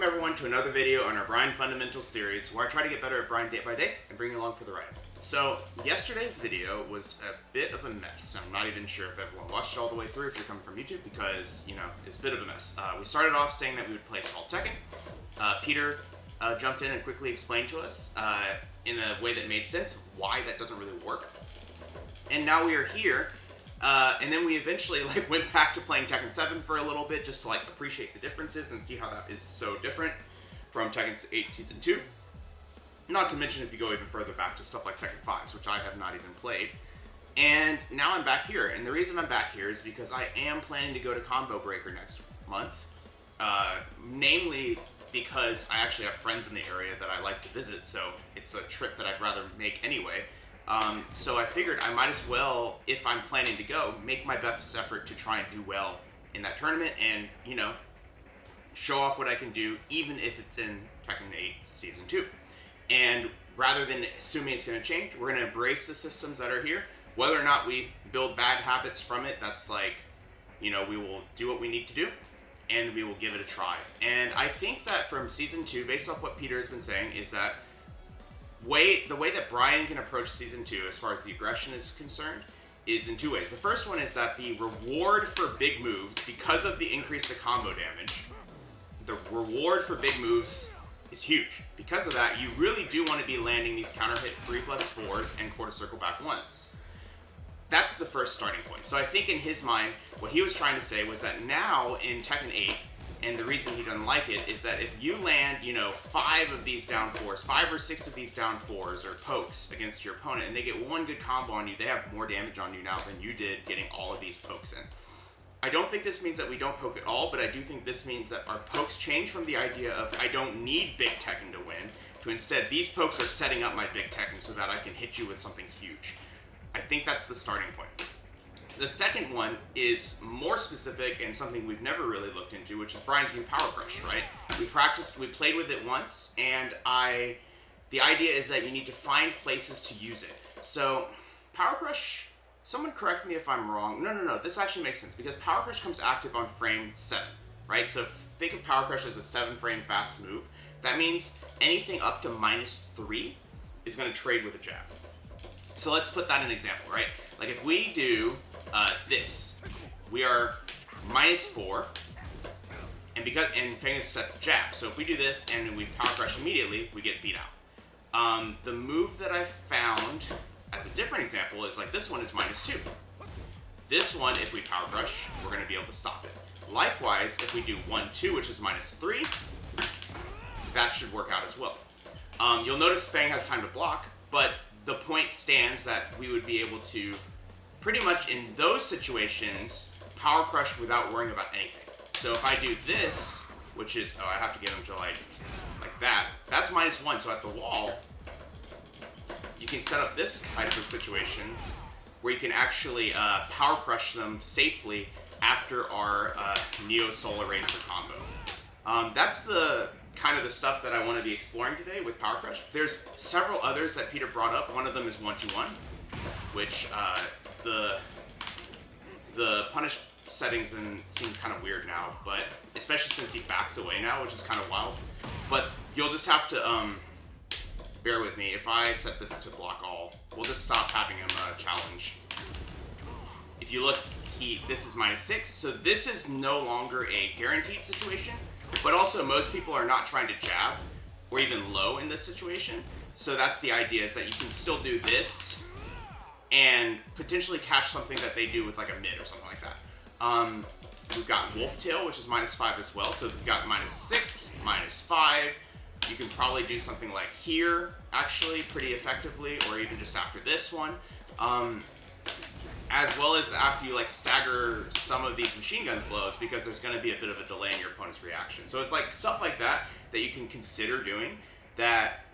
Welcome everyone to another video on our Bryan Fundamentals series where I try to get better at Bryan day by day and bring you along for the ride. So yesterday's video was a bit of a mess. I'm not even sure if everyone watched it all the way through if you're coming from YouTube because, you know, it's a bit of a mess. We started off saying that we would play Small Tekken. Peter jumped in and quickly explained to us in a way that made sense why that doesn't really work. And now we are here. And then we eventually went back to playing Tekken 7 for a little bit just to appreciate the differences and see how that is so different from Tekken 8 Season 2. Not to mention if you go even further back to stuff like Tekken 5, which I have not even played. And now I'm back here, and the reason I'm back here is because I am planning to go to Combo Breaker next month. Namely because I actually have friends in the area that I like to visit, so it's a trip that I'd rather make anyway. So I figured I might as well, if I'm planning to go, make my best effort to try and do well in that tournament and, you know, show off what I can do, even if it's in Tekken 8 Season 2. And rather than assuming it's going to change, we're going to embrace the systems that are here. Whether or not we build bad habits from it, that's we will do what we need to do, and we will give it a try. And I think that from Season 2, based off what Peter has been saying, is that the way that Bryan can approach Season 2 as far as the aggression is concerned is in two ways. The first one is that the reward for big moves, because of the increase to combo damage, the reward for big moves is huge. Because of that, you really do want to be landing these counter hit 3+4s and quarter circle back 1s. That's the first starting point. So I think in his mind, what he was trying to say was that now in Tekken 8, and the reason he doesn't like it is that if you land, 5 of these down 4s, 5 or 6 of these down 4s or pokes against your opponent, and they get one good combo on you, they have more damage on you now than you did getting all of these pokes in. I don't think this means that we don't poke at all, but I do think this means that our pokes change from the idea of I don't need big Tekken to win, to instead these pokes are setting up my big Tekken so that I can hit you with something huge. I think that's the starting point. The second one is more specific and something we've never really looked into, which is Bryan's new Powercrush, right? We played with it once, and the idea is that you need to find places to use it. So, Powercrush, someone correct me if I'm wrong. No, this actually makes sense, because Powercrush comes active on frame 7, right? So think of Powercrush as a 7-frame fast move. That means anything up to -3 is going to trade with a jab. So let's put that in an example, right? Like if we do this, we are -4, and Fang is set to jab. So if we do this and we power crush immediately, we get beat out. The move that I found as a different example is this one is -2. This one, if we power crush, we're going to be able to stop it. Likewise, if we do 1-2, which is -3, that should work out as well. You'll notice Fang has time to block, but the point stands that we would be able to pretty much in those situations power crush without worrying about anything. So if I do this, which is, I have to get them to like that, that's -1. So at the wall, you can set up this type of situation where you can actually power crush them safely after our Neo Solar Razor combo. That's the kind of the stuff that I want to be exploring today with Powercrush. There's several others that Peter brought up. One of them is 1-2-1, which the punish settings seem kind of weird now, but especially since he backs away now, which is kind of wild. But you'll just have to bear with me. If I set this to block all, we'll just stop having him challenge. If you look, this is -6, so this is no longer a guaranteed situation. But also, most people are not trying to jab, or even low in this situation. So that's the idea, is that you can still do this, and potentially catch something that they do with a mid or something like that. We've got Wolf Tail, which is -5 as well. So we've got -6, -5. You can probably do something like here, actually, pretty effectively, or even just after this one. As well as after you stagger some of these machine gun blows, because there's going to be a bit of a delay in your opponent's reaction. So it's stuff like that that you can consider doing that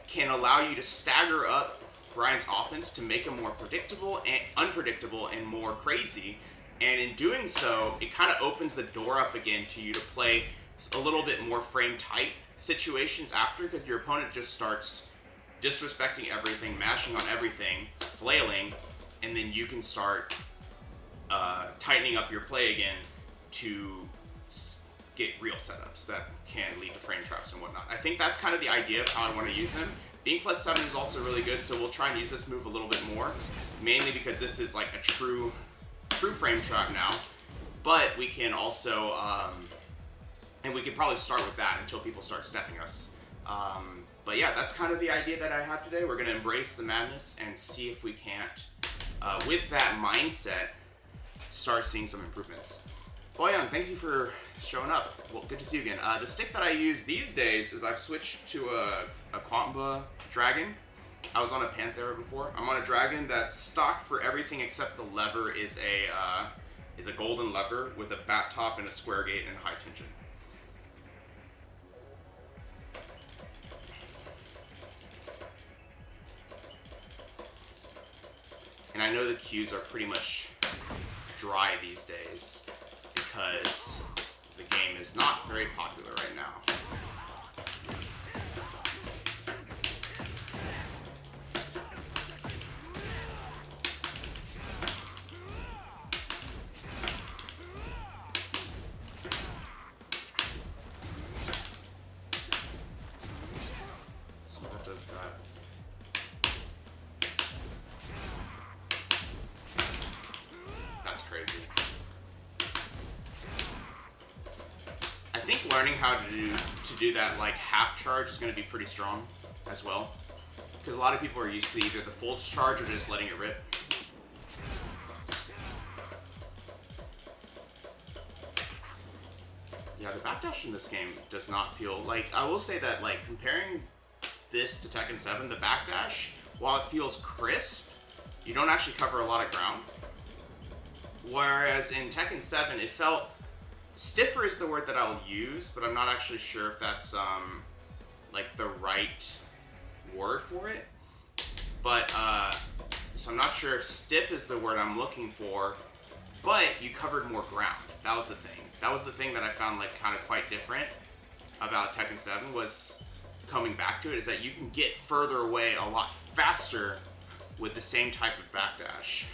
can allow you to stagger up Bryan's offense to make him more predictable and unpredictable and more crazy. And in doing so, it kind of opens the door up again to you to play a little bit more frame tight situations after, because your opponent just starts disrespecting everything, mashing on everything, flailing, and then you can start tightening up your play again to get real setups that can lead to frame traps and whatnot. I think that's kind of the idea of how I want to use him. Being +7 is also really good, so we'll try and use this move a little bit more, mainly because this is like a true frame trap now. But we can also, and we could probably start with that until people start stepping us. But yeah, that's kind of the idea that I have today. We're going to embrace the madness and see if we can't, with that mindset, start seeing some improvements. Boyan, thank you for showing up. Well, good to see you again. The stick that I use these days is I've switched to a Quamba Dragon. I was on a Panthera before. I'm on a Dragon that's stock for everything except the lever is a golden lever with a bat top and a square gate and high tension. And I know the queues are pretty much dry these days because the game is not very popular right now. So that does that. That's crazy. I think learning how to do that like half charge is going to be pretty strong as well, because a lot of people are used to either the full charge or just letting it rip. Yeah, the backdash in this game does not feel like, I will say that like comparing this to Tekken 7, the backdash, while it feels crisp, you don't actually cover a lot of ground. Whereas in Tekken 7, it felt stiffer is the word that I'll use, but I'm not actually sure if that's like the right word for it. But so I'm not sure if stiff is the word I'm looking for, but you covered more ground. That was the thing. That was the thing that I found like kind of quite different about Tekken 7 was coming back to it, is that you can get further away a lot faster with the same type of backdash.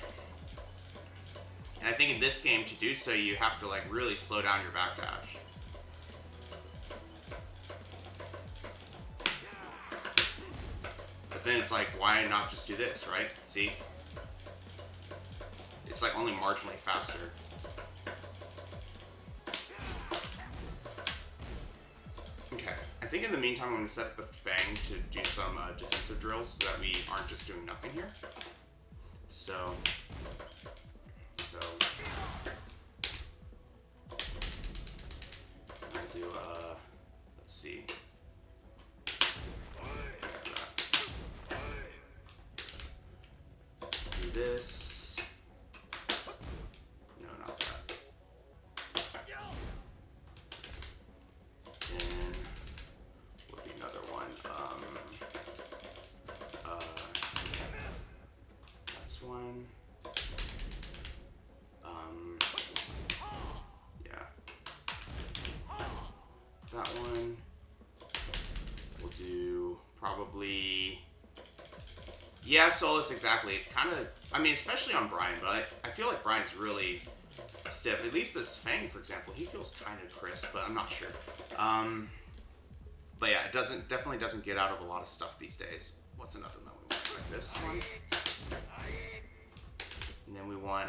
And I think in this game, to do so, you have to like really slow down your backdash. But then it's like, why not just do this, right? See? It's like only marginally faster. Okay, I think in the meantime, I'm going to set up the Fang to do some defensive drills so that we aren't just doing nothing here. So I do, let's see. Do this. No, not that. And would be another one. That's one. Yeah. That one. We'll do probably. Yeah, Solus, exactly. It kind of, I mean, especially on Bryan, but I feel like Bryan's really stiff. At least this Fang, for example, he feels kind of crisp, but I'm not sure. But yeah, it definitely doesn't get out of a lot of stuff these days. What's another that we want? Like this one. And then we want,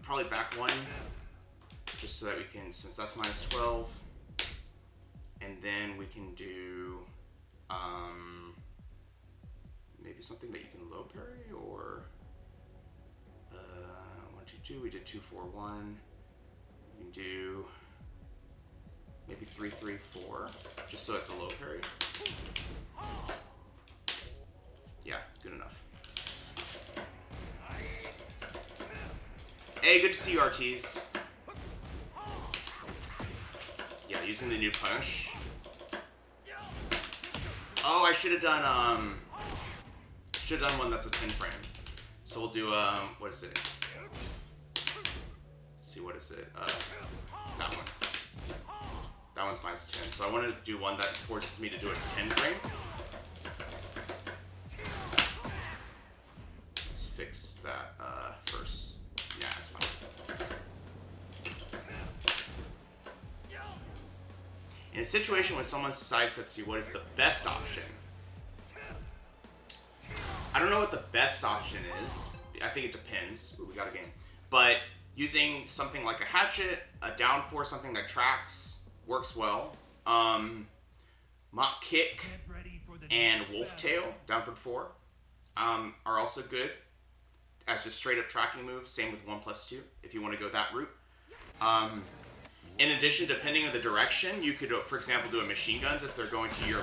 probably back one, just so that we can, since that's -12. And then we can do, maybe something that you can low parry, or 1, 2, 2. We did 2, 4, 1. We can do maybe 3, 3, 4, just so it's a low parry. Yeah, good enough. Hey, good to see you, RTs. Yeah, using the new punish. Oh, I should have done one that's a 10 frame. So we'll do what is it? Let's see, what is it? That one. That one's -10. So I want to do one that forces me to do a 10 frame. Let's fix that first. Yeah, it's fine. In a situation when someone sidesteps you, what is the best option? I don't know what the best option is. I think it depends. Ooh, we got a game. But using something like a hatchet, a down four, something that tracks, works well. Mock kick and wolf tail, down for 4, are also good as just straight up tracking moves. Same with 1+2 if you want to go that route. In addition, depending on the direction, you could, for example, do a machine guns if they're going to your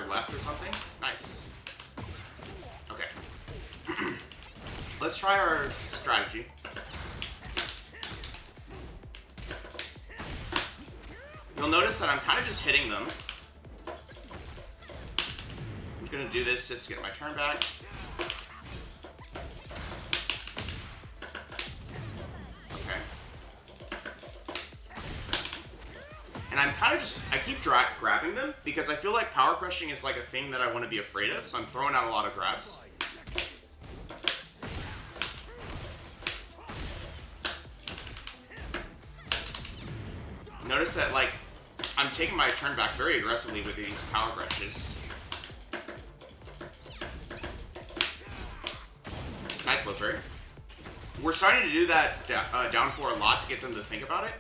left or something. Nice. Okay. Let's try our strategy. You'll notice that I'm kind of just hitting them. I'm going to do this just to get my turn back. Okay. And I'm kind of just, I keep grabbing them because I feel like power crushing is like a thing that I want to be afraid of, so I'm throwing out a lot of grabs. Notice that, like, I'm taking my turn back very aggressively with these power crushes. Nice low parry. We're starting to do that down 4 a lot to get them to think about it.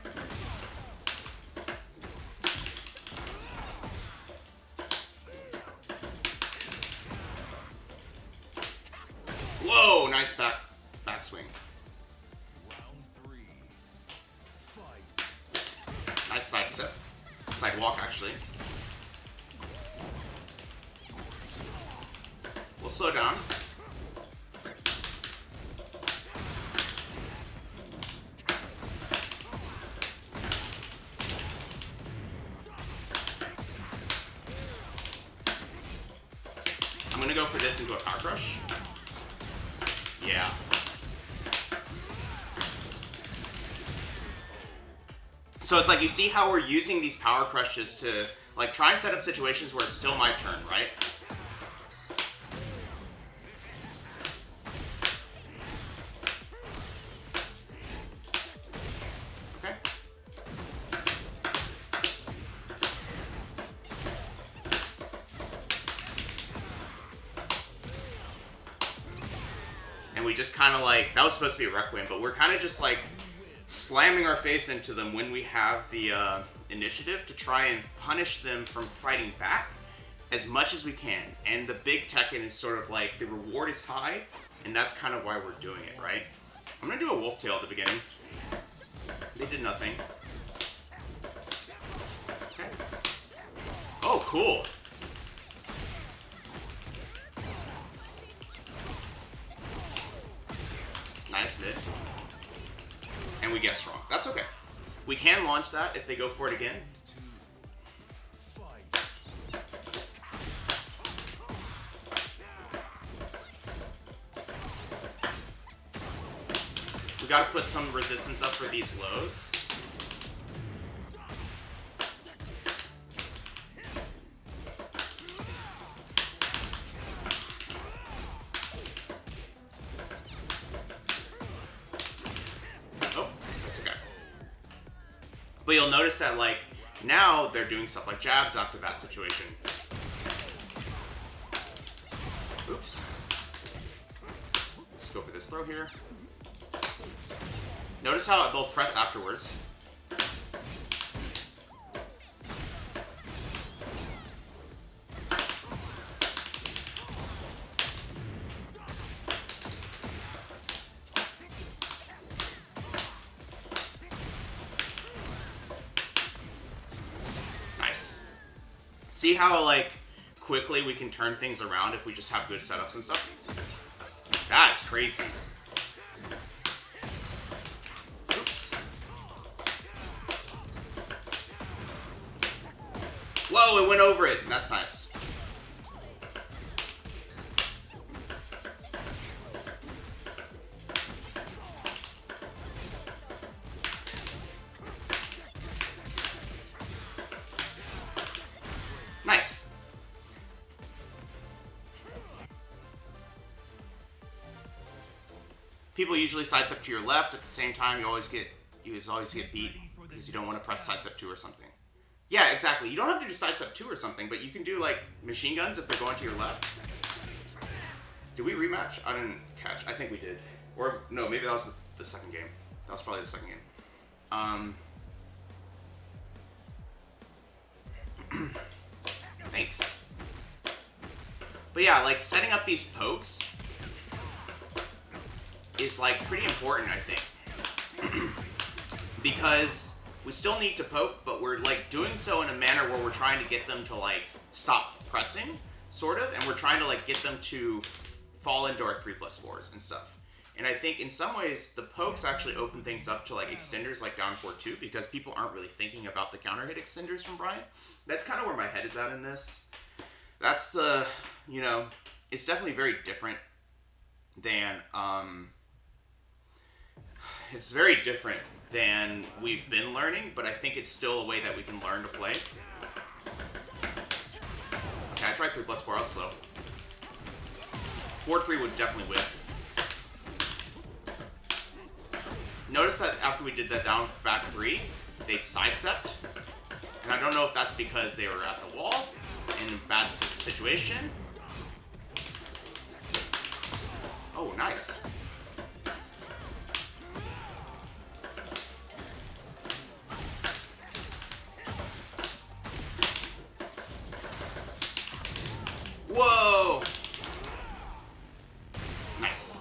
Whoa, nice backswing. Nice side step. Side walk, actually. We'll slow down. I'm gonna go for this into a power crush. Yeah. So it's like, you see how we're using these power crushes to, like, try and set up situations where it's still my turn, right? Okay. And we just kind of like, that was supposed to be a Requiem, but we're kind of just like slamming our face into them when we have the initiative to try and punish them from fighting back as much as we can. And the big Tekken is sort of like, the reward is high, and that's kind of why we're doing it, right? I'm going to do a wolf tail at the beginning. They did nothing. Okay. Oh, cool. Nice mid. And we guessed wrong. That's okay. We can launch that if they go for it again. We gotta put some resistance up for these lows. But you'll notice that, like, now they're doing stuff like jabs after that situation. Oops. Let's go for this throw here. Notice how they'll press afterwards. See how, like, quickly we can turn things around if we just have good setups and stuff? That is crazy. Oops. Whoa, it went over it. That's nice. Nice. People usually sidestep to your left. At the same time, you always get beat because you don't want to press sidestep 2 or something. Yeah, exactly. You don't have to do sidestep 2 or something, but you can do, like, machine guns if they're going to your left. Did we rematch? I didn't catch. I think we did. Or, no, maybe that was the second game. That was probably the second game. Thanks. But yeah, like, setting up these pokes is, like, pretty important, I think. Because we still need to poke, but we're, like, doing so in a manner where we're trying to get them to, like, stop pressing, sort of, and we're trying to, like, get them to fall into our 3+4s and stuff. And I think in some ways, the pokes actually open things up to, like, extenders like down 4-2, because people aren't really thinking about the counter hit extenders from Bryan. That's kind of where my head is at in this. That's the, you know, it's definitely very different than, it's very different than we've been learning, but I think it's still a way that we can learn to play. Okay, I tried 3+4, I was slow. Forward 3 would definitely whiff. Notice that after we did that down back 3, they sidestepped. And I don't know if that's because they were at the wall in a bad situation. Oh, nice. Whoa! Nice.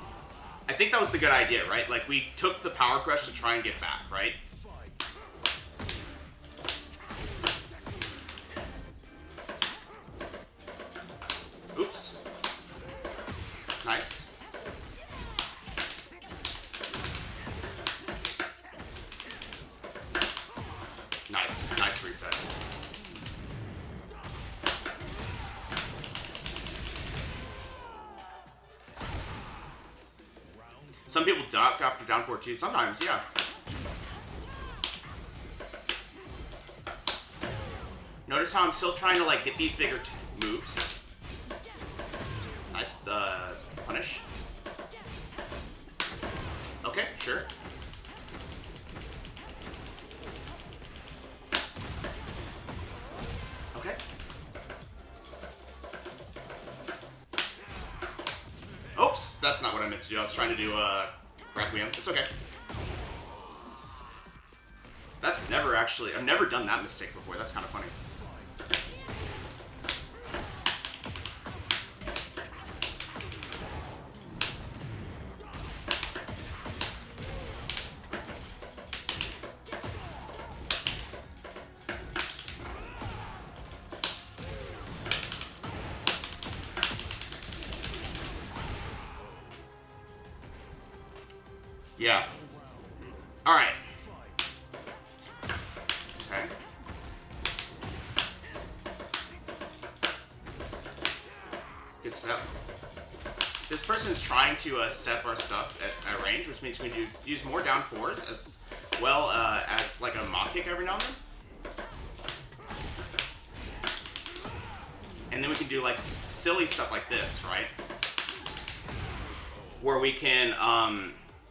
I think that was the good idea, right? Like, we took the Powercrush to try and get back, right? Oops. Nice. Nice. Nice reset. Some people duck after down 4-2. Sometimes, yeah. Notice how I'm still trying to, like, get these bigger moves. Nice, punish. Okay, sure. Okay. Oops, that's not what I meant to do. I was trying to do, Requiem. It's okay. That's never actually, I've never done that mistake before. That's kind of funny. Yeah. All right. Okay. Good step. This person's trying to step our stuff at range, which means we do use more down 4s as well as like a mock kick every now and then. And then we can do like silly stuff like this, right? Where we can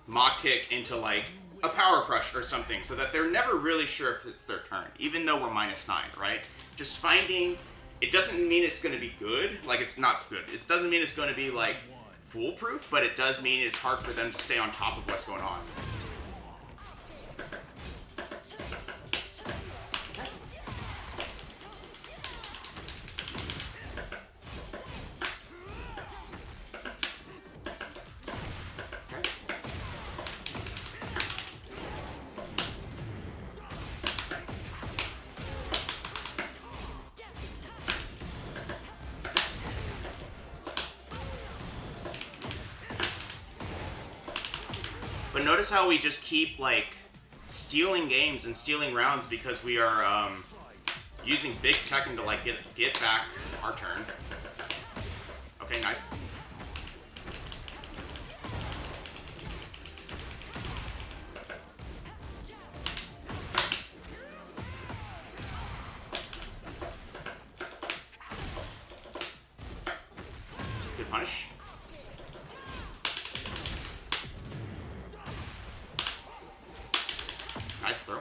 mock kick into like a Powercrush or something, so that they're never really sure if it's their turn, even though we're -9, right? Just finding, it doesn't mean it's going to be good, like it's not good. It doesn't mean it's going to be like foolproof, but it does mean it's hard for them to stay on top of what's going on. But notice how we just keep, like, stealing games and stealing rounds because we are using big Tekken to, like, get back our turn. Okay, nice. Good punish. Nice throw.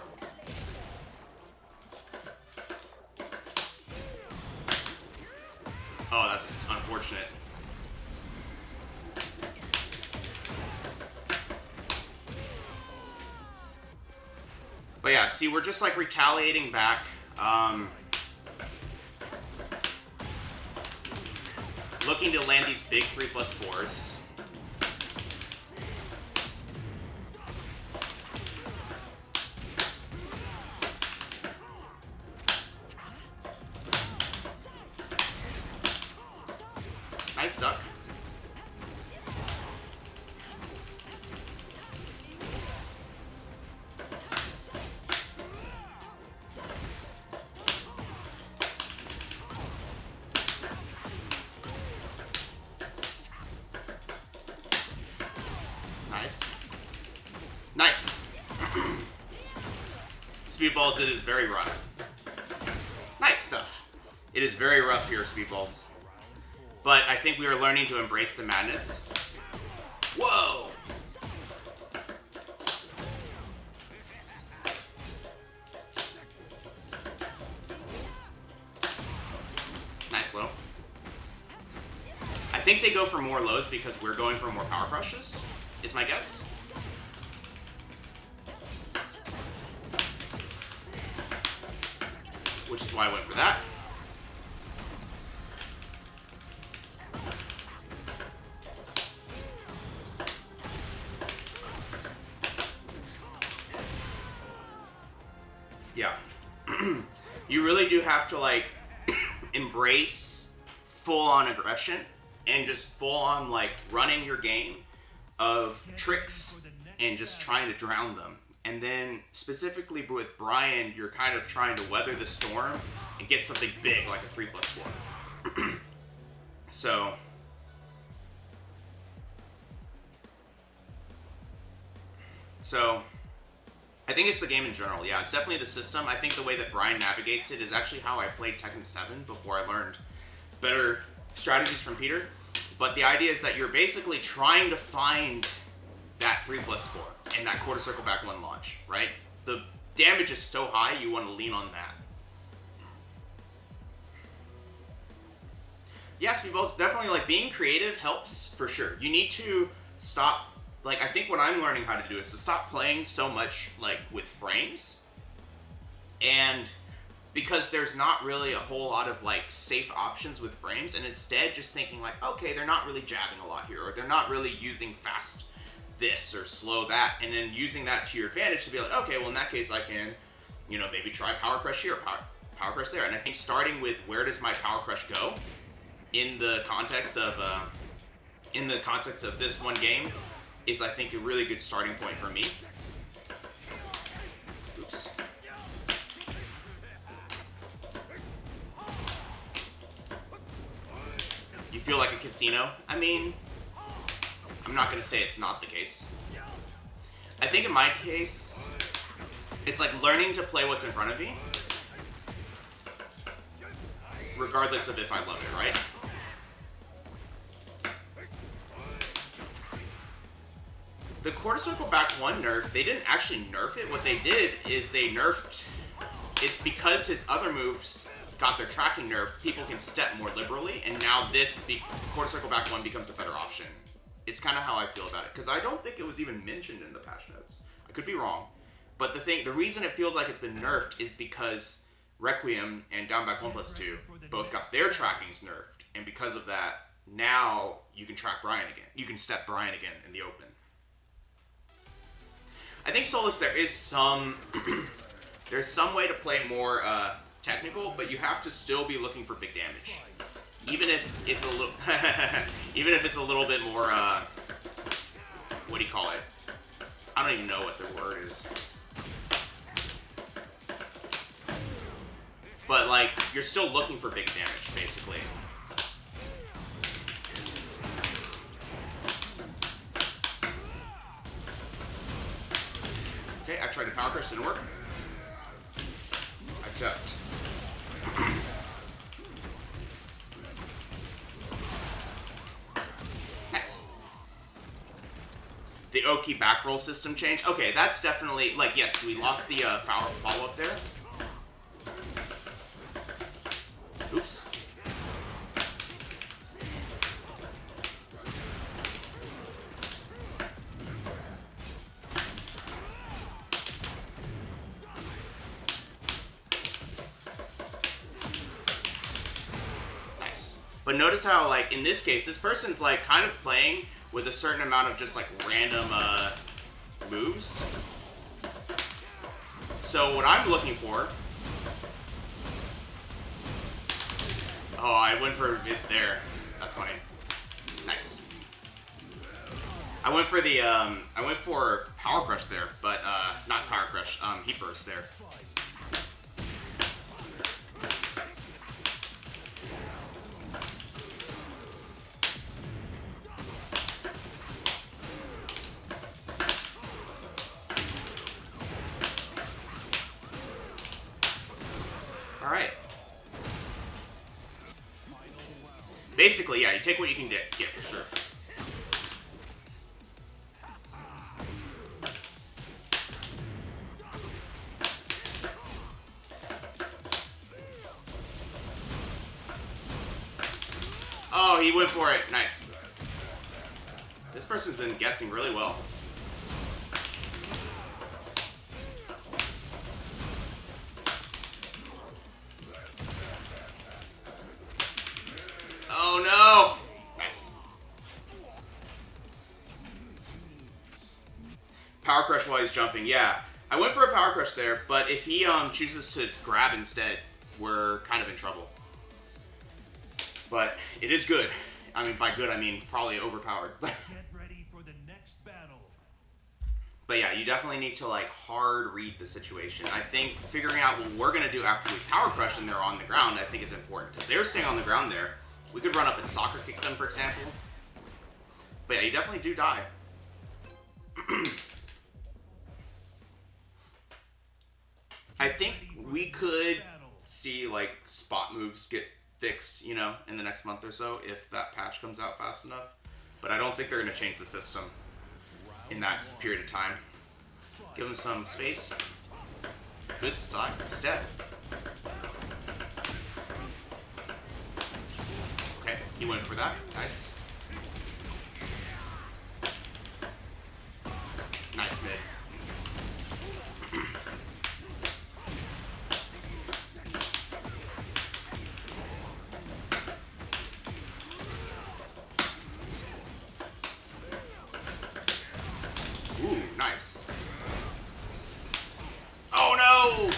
that's unfortunate. But yeah, see, we're just like retaliating back. Looking to land these big 3+4s. Nice duck. Nice. Speedballs, it is very rough. Nice stuff. It is very rough here, Speedballs. But I think we are learning to embrace the madness. Whoa! Nice low. I think they go for more lows because we're going for more power crushes, is my guess. Which is why I went for that. Yeah. You really do have to, like, embrace full-on aggression and just full-on, like, running your game of tricks and just trying to drown them. And then, specifically with Bryan, you're kind of trying to weather the storm and get something big, like a 3+4. So... I think it's the game in general. Yeah, it's definitely the system. I think the way that Bryan navigates it is actually how I played Tekken 7 before I learned better strategies from Peter. But the idea is that you're basically trying to find that 3+4 and that quarter circle back one launch, right? The damage is so high, you want to lean on that. Yeah, Speedballs, definitely, like, being creative helps for sure. You need to stop, like, I think what I'm learning how to do is to stop playing so much, like, with frames. And because there's not really a whole lot of, like, safe options with frames, and instead just thinking, like, okay, they're not really jabbing a lot here, or they're not really using fast this or slow that, and then using that to your advantage to be like, okay, well, in that case, I can, you know, maybe try Powercrush here, Powercrush there. And I think starting with where does my Powercrush go in the context of this one game is, I think, a really good starting point for me. Oops. You feel like a casino? I mean, I'm not going to say it's not the case. I think in my case, it's like learning to play what's in front of me, regardless of if I love it, right? The quarter circle back one nerf, they didn't actually nerf it. What they did is they nerfed, it's because his other moves got their tracking nerfed, people can step more liberally, and now this quarter circle back one becomes a better option. It's kind of how I feel about it, because I don't think it was even mentioned in the patch notes. I could be wrong, but the reason it feels like it's been nerfed is because Requiem and down back 1+2 both got their trackings nerfed, and because of that, now you can track Bryan again. You can step Bryan again in the open. I think Solus, there is some there's some way to play more technical, but you have to still be looking for big damage, even if it's a little even if it's a little bit more what do you call it? I don't even know what the word is, but like you're still looking for big damage, basically. Okay, I tried to Powercrush, didn't work. I checked. Nice. The Oki back roll system change. Okay, that's definitely, like, yes, we lost the follow-up there. Oops. But notice how, like, in this case, this person's, like, kind of playing with a certain amount of just, like, random, moves. So what I'm looking for... Oh, I went for it there. That's funny. Nice. I went for the, I went for Powercrush there, but, not Powercrush, Heat Burst there. Alright. Basically, yeah, you take what you can get for sure. Oh, he went for it. Nice. This person's been guessing really well. Oh no! Nice. Power Crush while he's jumping. Yeah, I went for a Power Crush there, but if he chooses to grab instead, we're kind of in trouble. But it is good. I mean, by good, I mean probably overpowered. Get ready for the next battle. But yeah, you definitely need to, like, hard read the situation. I think figuring out what we're going to do after we Power Crush and they're on the ground, I think is important. Because they're staying on the ground there. We could run up and soccer kick them, for example. But yeah, you definitely do die. I think we could see, like, spot moves get fixed, you know, in the next month or so if that patch comes out fast enough. But I don't think they're going to change the system in that period of time. Give them some space. Good step. Okay, he went for that. Nice. Nice mid. Ooh, nice. Oh no!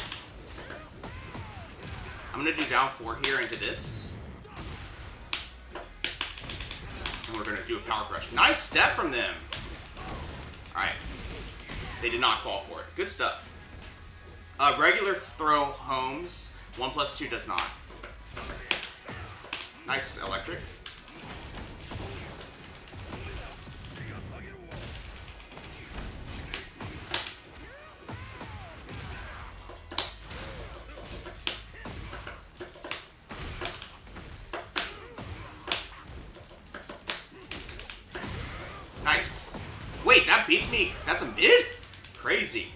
I'm gonna do down 4 here into this. And we're gonna do a Power Crush. Nice step from them! Alright. They did not fall for it. Good stuff. Regular throw homes. 1+2 does not. Nice electric. Nice. Wait, that beats me. That's a mid? Crazy.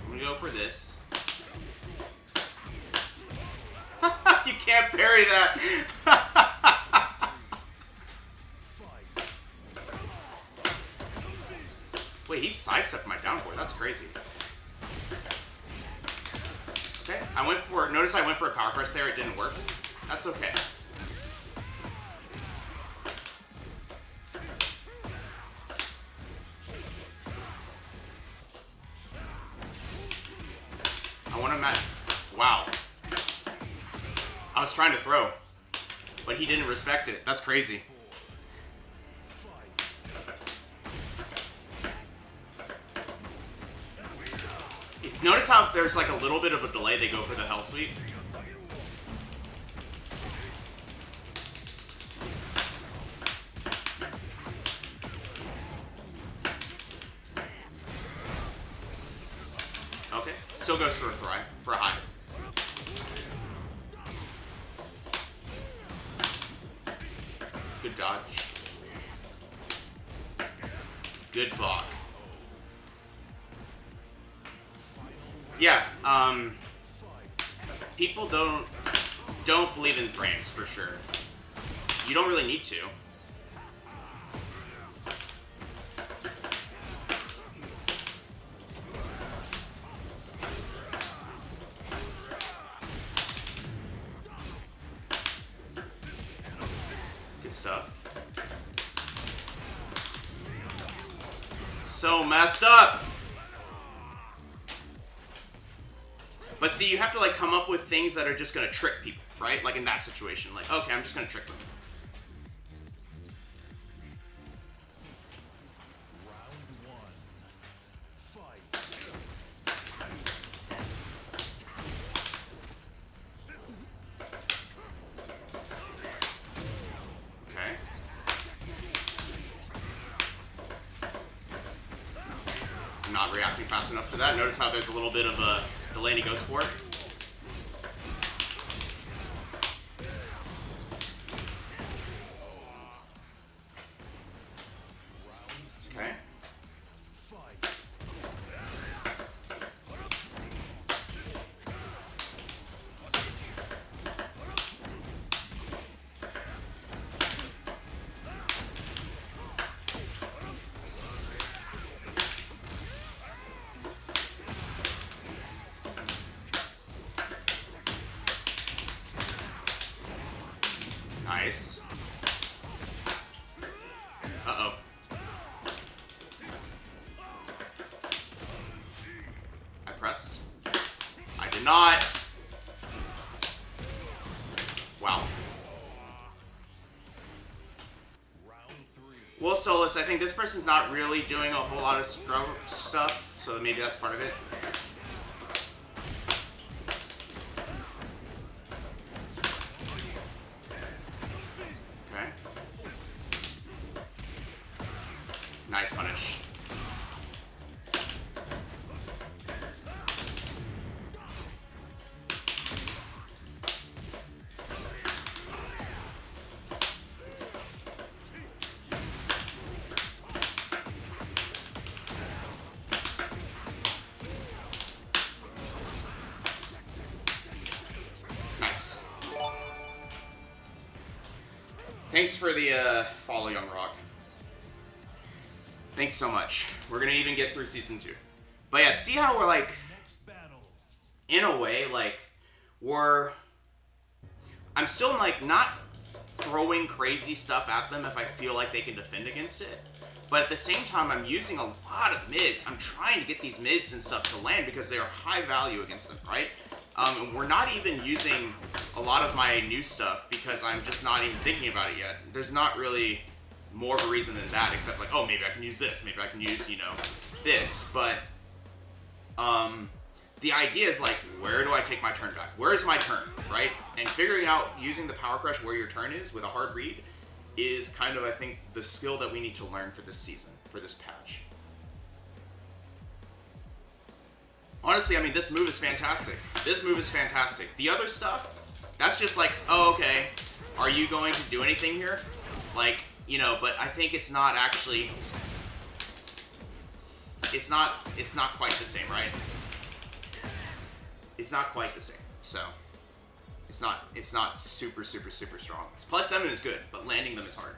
I'm gonna go for this. You can't parry that. Wait, he sidestepped my down 4. That's crazy. Okay, I went for... Notice I went for a Power Crush there. It didn't work. That's okay. I want to match... Wow. I was trying to throw, but he didn't respect it. That's crazy. Notice how there's like a little bit of a delay. They go for the Hell Sweep. Okay, still goes for a thrive, for a high. Good dodge. Good block. Yeah, people don't believe in frames for sure. You don't really need to. So messed up. But see, you have to like come up with things that are just gonna trick people, right? Like in that situation, like, okay, I'm just gonna trick them. Okay. I'm not reacting fast enough to that. Notice how there's a little bit of a delay and he goes for it. Okay. Nice. Uh-oh. I pressed. I did not. Wow. Well, Solus, I think this person's not really doing a whole lot of scrub stuff, so maybe that's part of it. Okay. Nice punish. Nice. Thanks for the follow, Young Rock. Thanks so much. We're gonna even get through season 2. But yeah, see how we're like, in a way, like, I'm still like not throwing crazy stuff at them if I feel like they can defend against it. But at the same time, I'm using a lot of mids. I'm trying to get these mids and stuff to land because they are high value against them, right? And we're not even using a lot of my new stuff because I'm just not even thinking about it yet. There's not really more of a reason than that, except like, oh, maybe I can use this. Maybe I can use, you know, this. But the idea is like, where do I take my turn back? Where is my turn, right? And figuring out using the Powercrush where your turn is with a hard read is kind of, I think, the skill that we need to learn for this season, for this patch. Honestly, I mean, this move is fantastic. This move is fantastic. The other stuff, that's just like, oh, okay, are you going to do anything here? Like, you know, but I think it's not actually, it's not quite the same, right? It's not quite the same, so it's not super strong. +7 is good, but landing them is hard.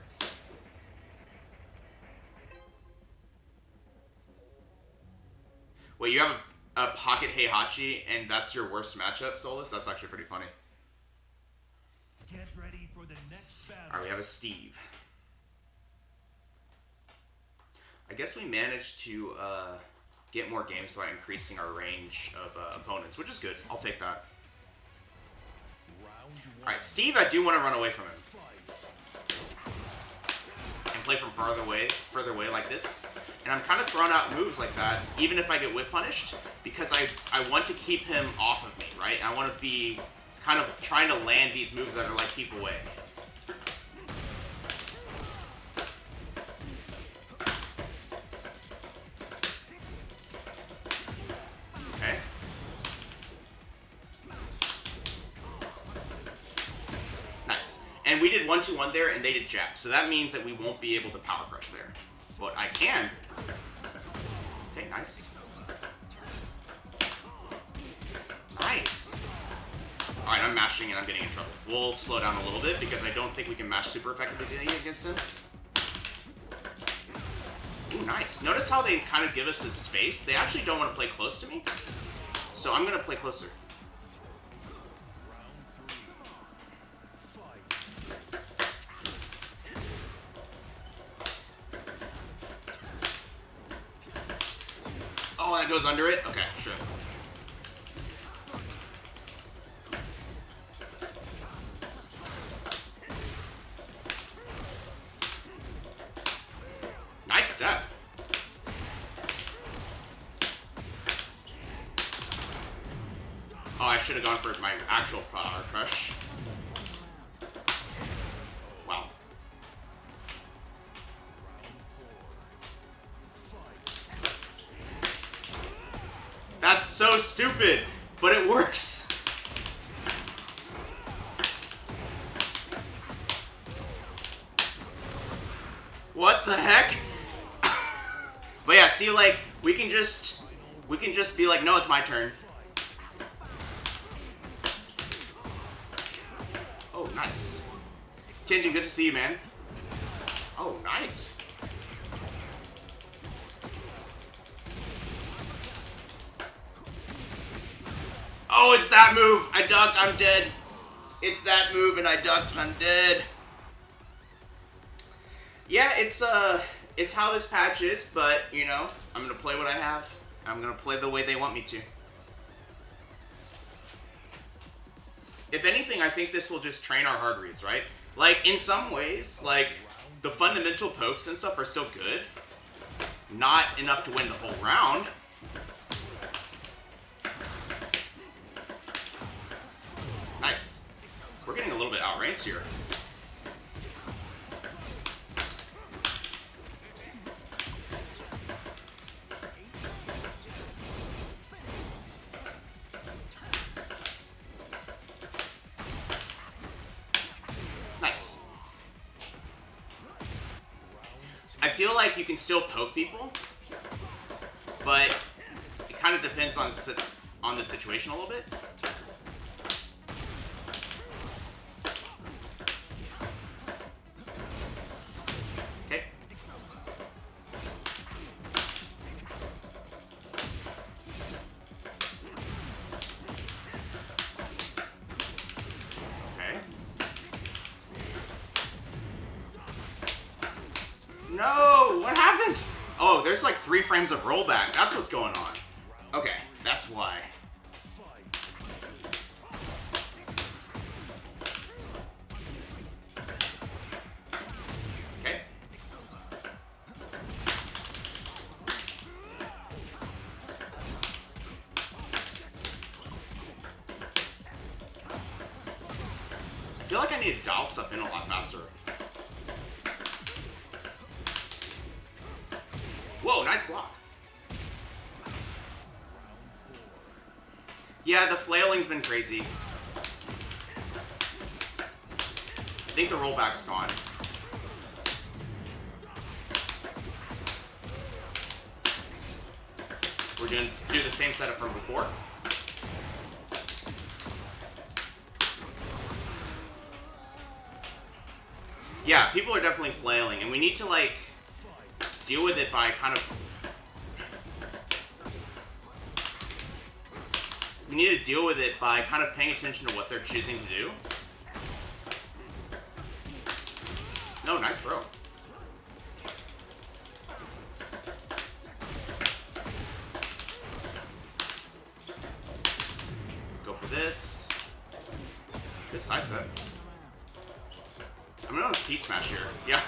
Wait, you have a pocket Heihachi, and that's your worst matchup, Solus? That's actually pretty funny. Get ready for the next battle. Alright, we have a Steve. I guess we managed to get more games by increasing our range of opponents, which is good. I'll take that. Alright, Steve, I do want to run away from him. And play from further away like this. And I'm kind of throwing out moves like that, even if I get whip punished, because I want to keep him off of me, right? I want to be kind of trying to land these moves that are like keep away. Okay. Nice. And we did 1-2-1 there, and they did jab. So that means that we won't be able to power crush there. But I can. Okay, nice. Nice. Alright, I'm mashing and I'm getting in trouble. We'll slow down a little bit because I don't think we can mash super effectively against him. Ooh, nice. Notice how they kind of give us this space. They actually don't want to play close to me. So I'm going to play closer. Oh, that goes under it? Okay, sure. Nice step. Oh, I should have gone for my actual Powercrush. Wow. That's so stupid, but it works. What the heck? But yeah, see, like, we can just be like, no, it's my turn. Oh, nice. Tenjin, good to see you, man. Oh, nice. Oh, it's that move. I ducked, I'm dead. It's that move and I ducked, I'm dead. Yeah, it's how this patch is, but, you know, I'm gonna play what I have. I'm gonna play the way they want me to. If anything, I think this will just train our hard reads, right? Like, in some ways, like, the fundamental pokes and stuff are still good. Not enough to win the whole round. Nice. We're getting a little bit outranged here. Nice. I feel like you can still poke people, but it kind of depends on the situation a little bit. Okay. Okay. No! What happened? Oh, there's like 3 frames of rollback. That's what's going on. Okay, that's why. Okay. I feel like I need to dial stuff in a lot faster. Whoa, nice block. Yeah, the flailing's been crazy. I think the rollback's gone. We're gonna do the same setup from before. Yeah, people are definitely flailing, and we need to, like, deal with it by kind of... We need to deal with it by kind of paying attention to what they're choosing to do. No, nice throw. Go for this. Good side set. I'm gonna T-smash here. Yeah.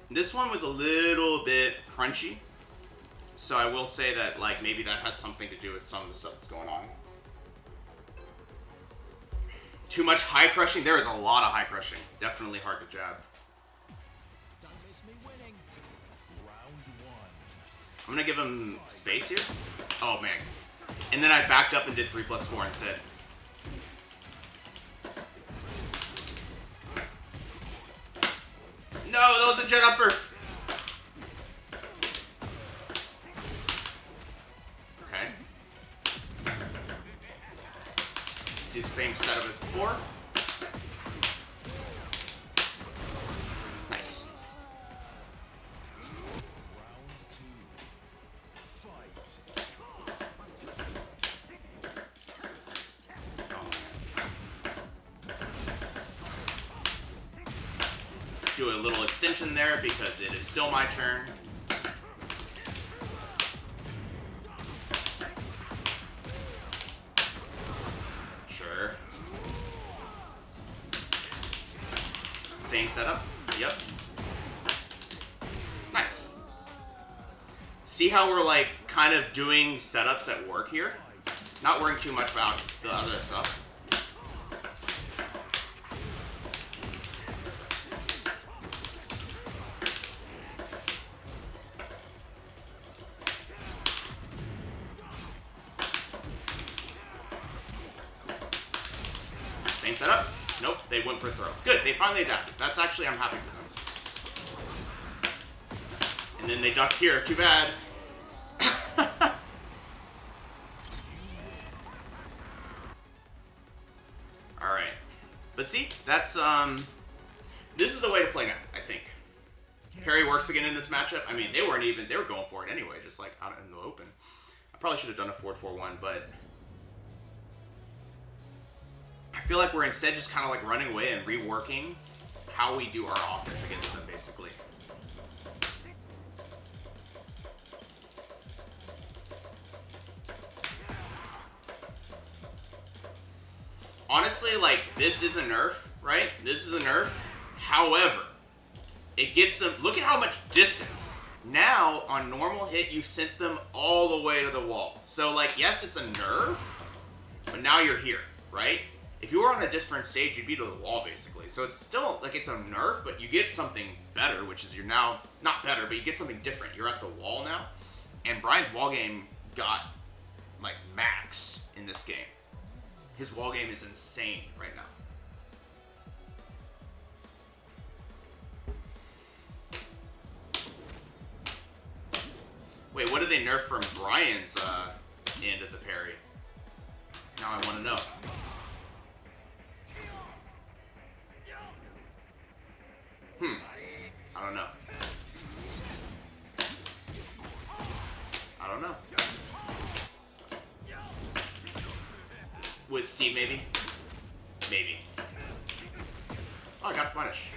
This one was a little bit crunchy. So I will say that, like, maybe that has something to do with some of the stuff that's going on. Too much high crushing? There is a lot of high crushing. Definitely hard to jab. Don't miss me winning. Round 1. I'm gonna give him space here. Oh man. And then I backed up and did 3+4 instead. No, that was a jet upper. Okay. Do the same setup as before. Nice. Do a little extension there because it is still my turn. Same setup. Yep. Nice. See how we're like kind of doing setups that work here? Not worrying too much about the other stuff. Same setup. Nope, they went for a throw. Good, they finally adapted. That's actually, I'm happy for them. And then they ducked here. Too bad. Alright. But see, that's, this is the way to play now, I think. Parry works again in this matchup. I mean, they were going for it anyway, just like out in the open. I probably should have done a 4-4-1, but I feel like we're instead just kind of like running away and reworking how we do our offense against them, basically. Honestly, like, this is a nerf, right? This is a nerf. However, it gets them... Look at how much distance. Now, on normal hit, you sent them all the way to the wall. So, like, yes, it's a nerf, but now you're here, right? If you were on a different stage, you'd be to the wall, basically. So it's still, like, it's a nerf, but you get something better, which is you're now... Not better, but you get something different. You're at the wall now. And Bryan's wall game got, like, maxed in this game. His wall game is insane right now. Wait, what did they nerf from Bryan's end of the parry? Now I want to know. I don't know. I don't know. With Steve, maybe? Maybe. Oh, I got punished.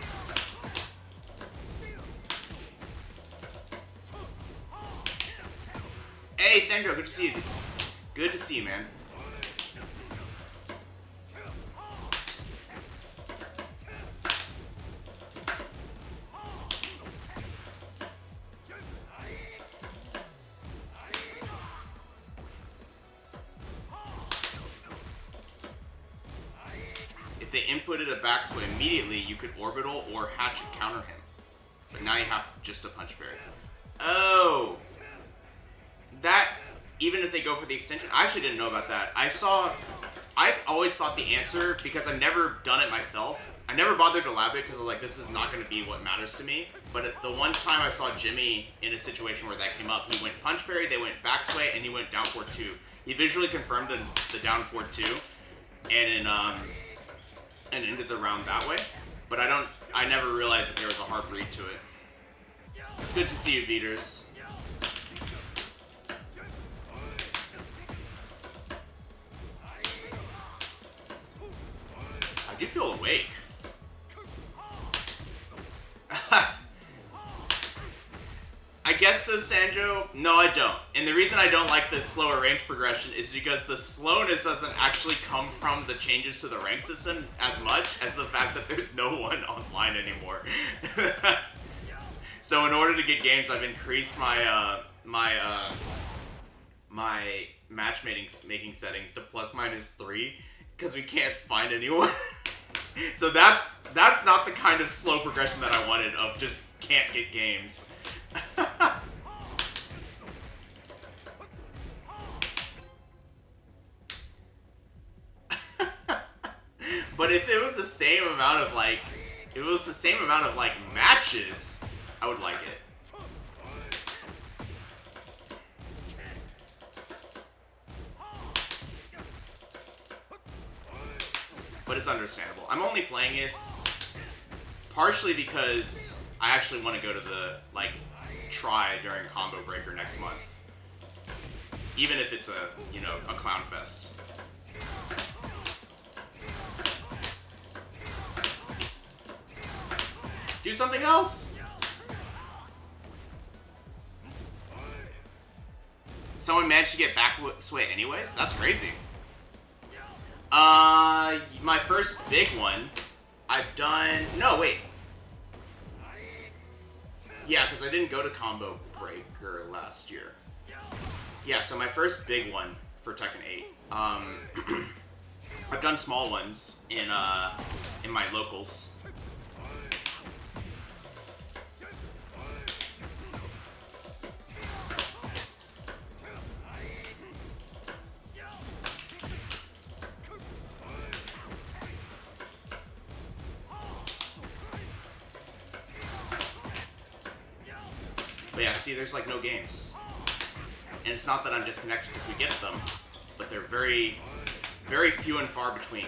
Hey, Sandro, good to see you. Good to see you, man. If they inputted a backswing immediately, you could orbital or hatchet counter him. But now you have just a punch parry. Oh! That, even if they go for the extension, I actually didn't know about that. I've always thought the answer, because I've never done it myself, I never bothered to lab it because I was like, this is not going to be what matters to me. But at the one time I saw Jimmy in a situation where that came up, he went punch parry, they went backsway, and he went down 4-2. He visually confirmed the down 4-2, and ended the round that way. But I never realized that there was a hard read to it. Good to see you, Veters. I do feel awake. I guess so, Sandro. No, I don't. And the reason I don't like the slower range progression is because the slowness doesn't actually come from the changes to the rank system as much as the fact that there's no one online anymore. So in order to get games, I've increased my my matchmaking settings to ±3 because we can't find anyone. So that's not the kind of slow progression that I wanted of just can't get games. But if it was the same amount of like, matches, I would like it. But it's understandable. I'm only playing this partially because I actually want to go to the, like, try during Combo Breaker next month. Even if it's a clown fest. Do something else! Someone managed to get back sway anyways? That's crazy. My first big one, I've done... No, wait. Yeah, because I didn't go to Combo Breaker last year. Yeah, so my first big one for Tekken 8. I've done small ones in my locals. But yeah, see, there's like no games. And it's not that I'm disconnected because we get them, but they're very, very few and far between.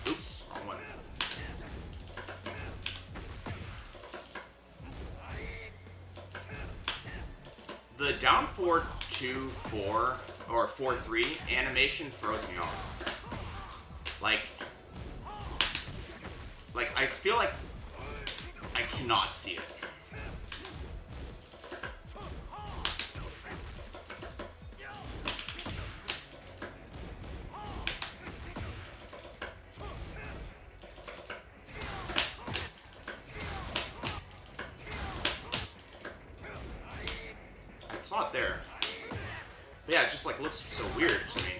Oops, wrong one. The down 4-2-4 or 4-3 animation throws me off. Like I feel like I cannot see it. It's not there. But yeah, it just like looks so weird to me.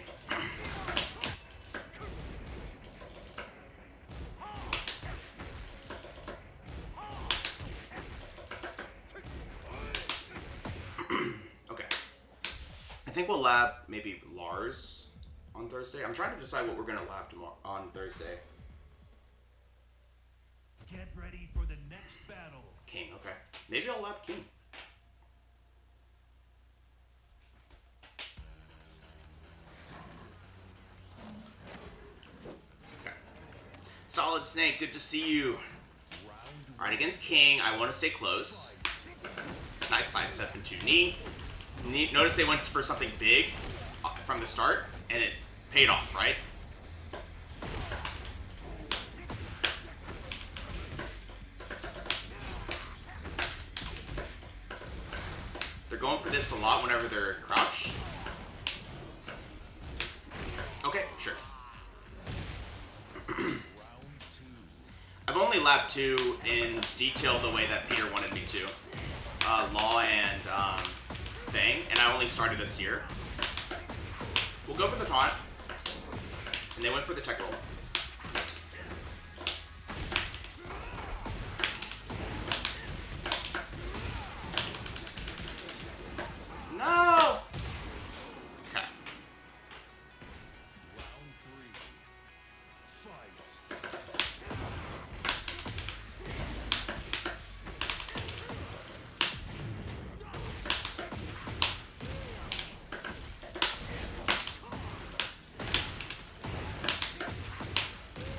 Okay. I think we'll lab maybe Lars on Thursday. I'm trying to decide what we're gonna lab tomorrow on Thursday. Get ready for the next battle. King, okay. Maybe I'll lab King. Solid Snake, good to see you. Alright, against King, I want to stay close. Nice sidestep into knee. Notice they went for something big from the start, and it paid off, right? They're going for this a lot whenever they're crouched. Okay, sure. I've only labbed 2 in detail the way that Peter wanted me to. Law and Fang, and I only started this year. We'll go for the taunt. And they went for the tech roll. No! Okay.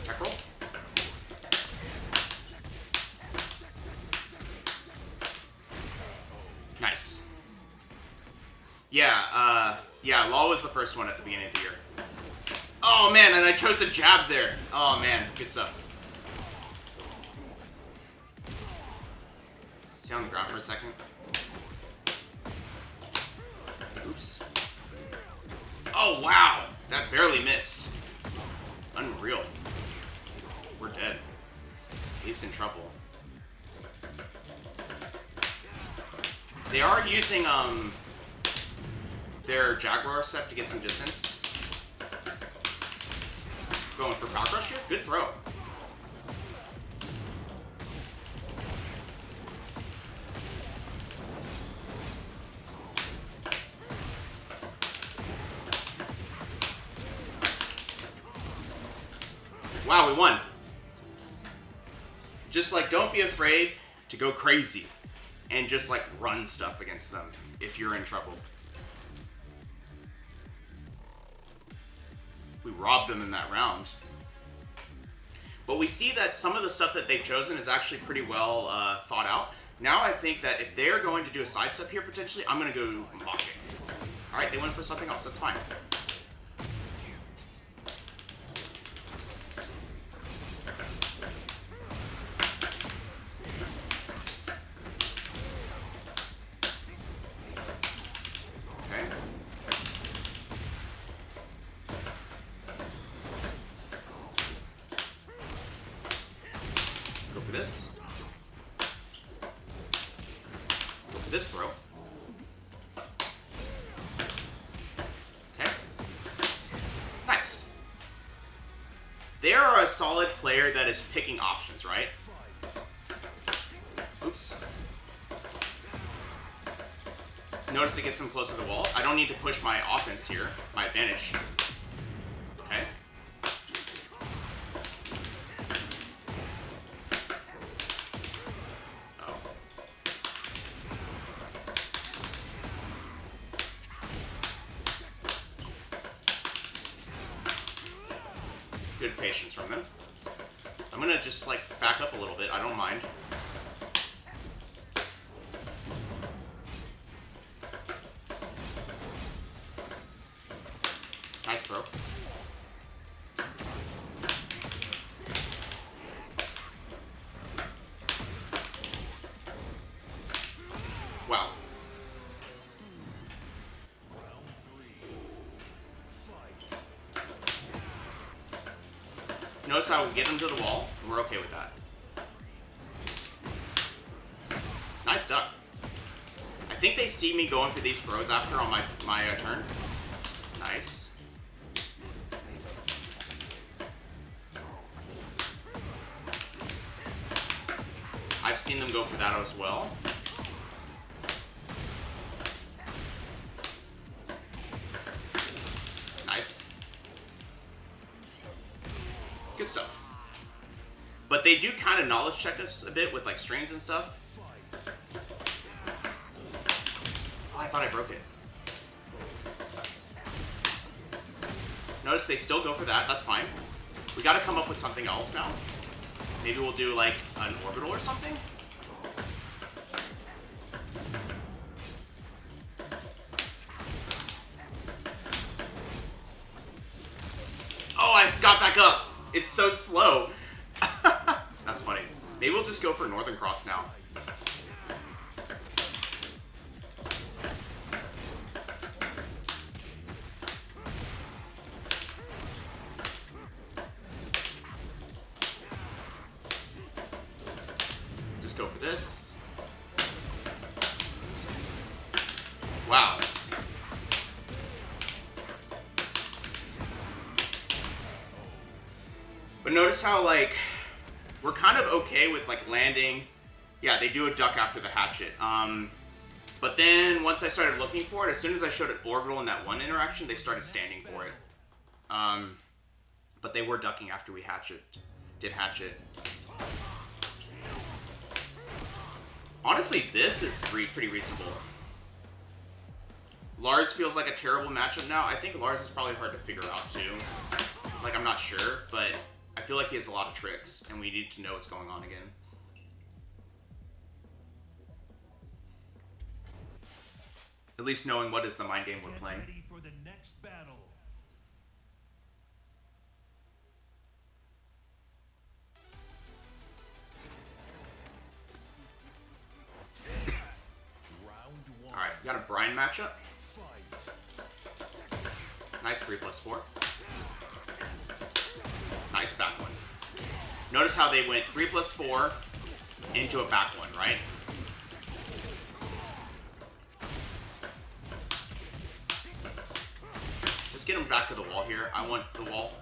Tech roll. Nice. Yeah, Law was the first one at the beginning of the year. Oh man, and I chose a jab there. Oh man, good stuff. Stay on the ground for a second. Oops. Oh wow, that barely missed. Unreal. We're dead. He's in trouble. They are using their Jaguar step to get some distance. Going for Powercrush here? Good throw. Wow, we won. Just like, don't be afraid to go crazy and just like run stuff against them if you're in trouble. We robbed them in that round. But we see that some of the stuff that they've chosen is actually pretty well thought out. Now I think that if they're going to do a sidestep here potentially, I'm going to go mock it. Alright, they went for something else. That's fine. this throw. Okay. Nice. They are a solid player that is picking options, right? Oops. Notice it gets them closer to the wall. I don't need to push my offense here, my advantage. Okay. Oh. Good patience from them. I'm gonna just like back up a little bit. I don't mind. Nice throw. Wow. Notice how we get them to the wall, and we're okay with that. Nice duck. I think they see me going for these throws after on my turn. Nice. I've seen them go for that as well. Nice. Good stuff. But they do kind of knowledge check us a bit with like strings and stuff. Oh, I thought I broke it. Notice they still go for that. That's fine. We got to come up with something else now. Maybe we'll do like an orbital or something. Oh, I got back up. It's so slow. That's funny. Maybe we'll just go for Northern Cross now. Just go for this. Wow. But notice how, like, we're kind of okay with, like, landing. Yeah, they do a duck after the hatchet. But then, once I started looking for it, as soon as I showed it orbital in that one interaction, they started standing for it. But they were ducking after we did hatchet. Honestly, this is pretty reasonable. Lars feels like a terrible matchup now. I think Lars is probably hard to figure out, too. Like, I'm not sure, but I feel like he has a lot of tricks, and we need to know what's going on again. At least knowing what is the mind game we're playing. Get ready for the next battle. Alright, we got a Bryan matchup. Nice 3+4. Nice back one. Notice how they went 3+4 into a back one, right? Just get him back to the wall here. I want the wall.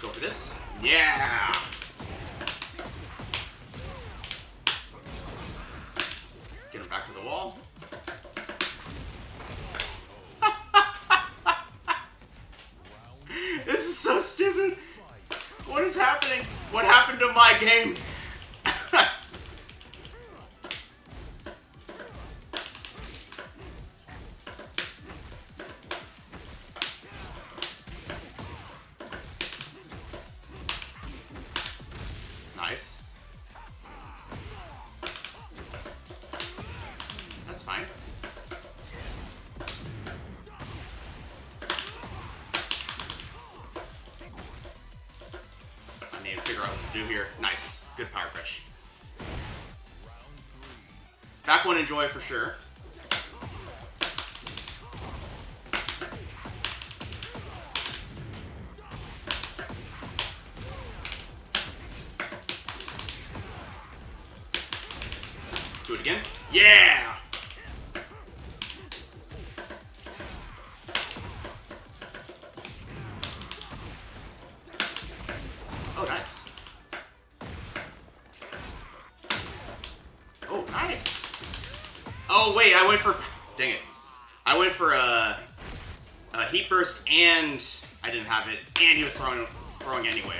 Go for this. Yeah! Get him back to the wall. This is so stupid. What is happening? What happened to my game? Nice. That's fine. I need to figure out what to do here. Nice. Good Powercrush. Back one enjoy for sure. it again. Yeah! Oh, nice. Oh, nice. Oh, wait, I went for... Dang it. I went for a heat burst, and I didn't have it, and he was throwing anyway.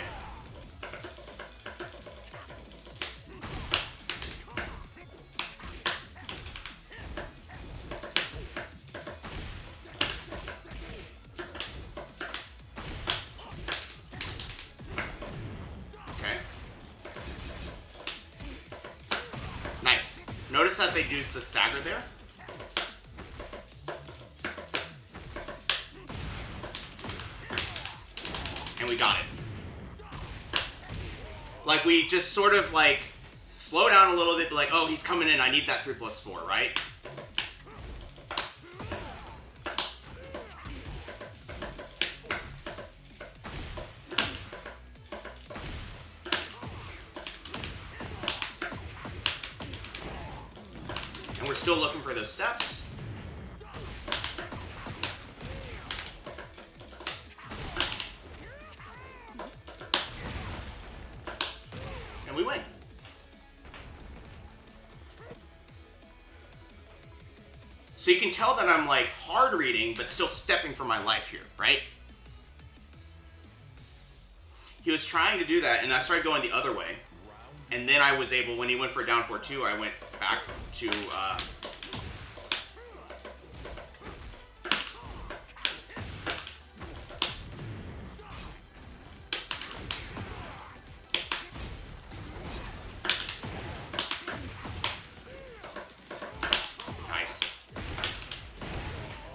Nice. Notice that they used the stagger there. And we got it. Like, we just sort of, like, slow down a little bit, like, oh, he's coming in, I need that 3+4, right? And we're still looking for those steps. And we win. So you can tell that I'm like hard reading, but still stepping for my life here, right? He was trying to do that, and I started going the other way. And then I was able, when he went for down 4-2, I went back to, nice.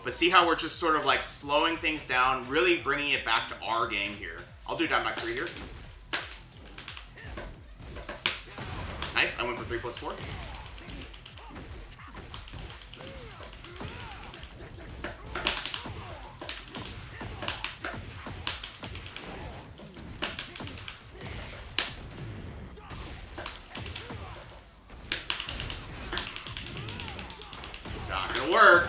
But see how we're just sort of like slowing things down, really bringing it back to our game here. I'll do down back 3 here. Nice, I went for 3+4. Not gonna work.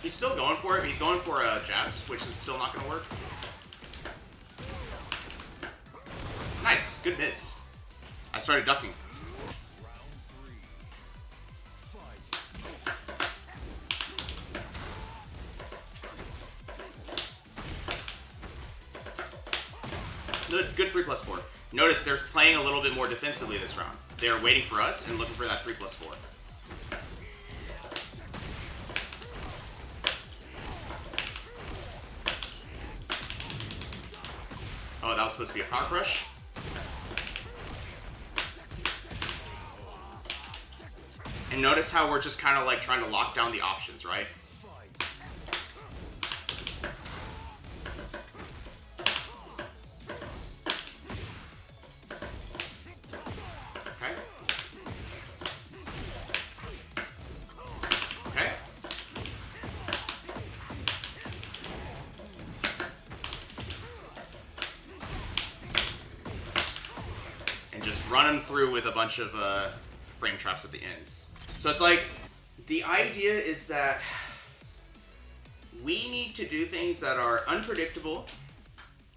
He's still going for it. He's going for jabs, which is still not gonna work. Nice, good mids. I started ducking. Good 3+4. Notice they're playing a little bit more defensively this round. They're waiting for us and looking for that 3+4. Oh, that was supposed to be a Powercrush. And notice how we're just kind of like trying to lock down the options, right? Okay. Okay. And just run them through with a bunch of frame traps at the ends. So it's like, the idea is that we need to do things that are unpredictable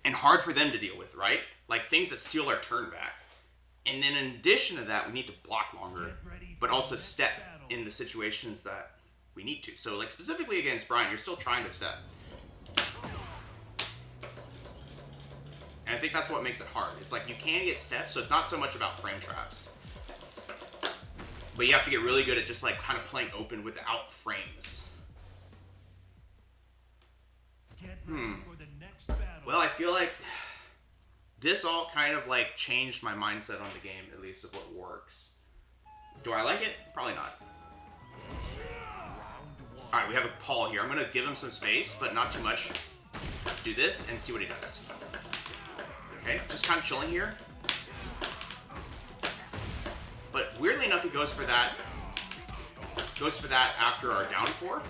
and hard for them to deal with, right? Like things that steal our turn back. And then in addition to that, we need to block longer, but also step in the situations that we need to. So like specifically against Bryan, you're still trying to step. And I think that's what makes it hard. It's like you can get steps, so it's not so much about frame traps. But you have to get really good at just like kind of playing open without frames. Well, I feel like this all kind of like changed my mindset on the game, at least of what works. Do I like it? Probably not. Alright, we have a Paul here. I'm going to give him some space, but not too much. Do this and see what he does. Okay, just kind of chilling here. But weirdly enough, he goes for that. Goes for that after our down 4.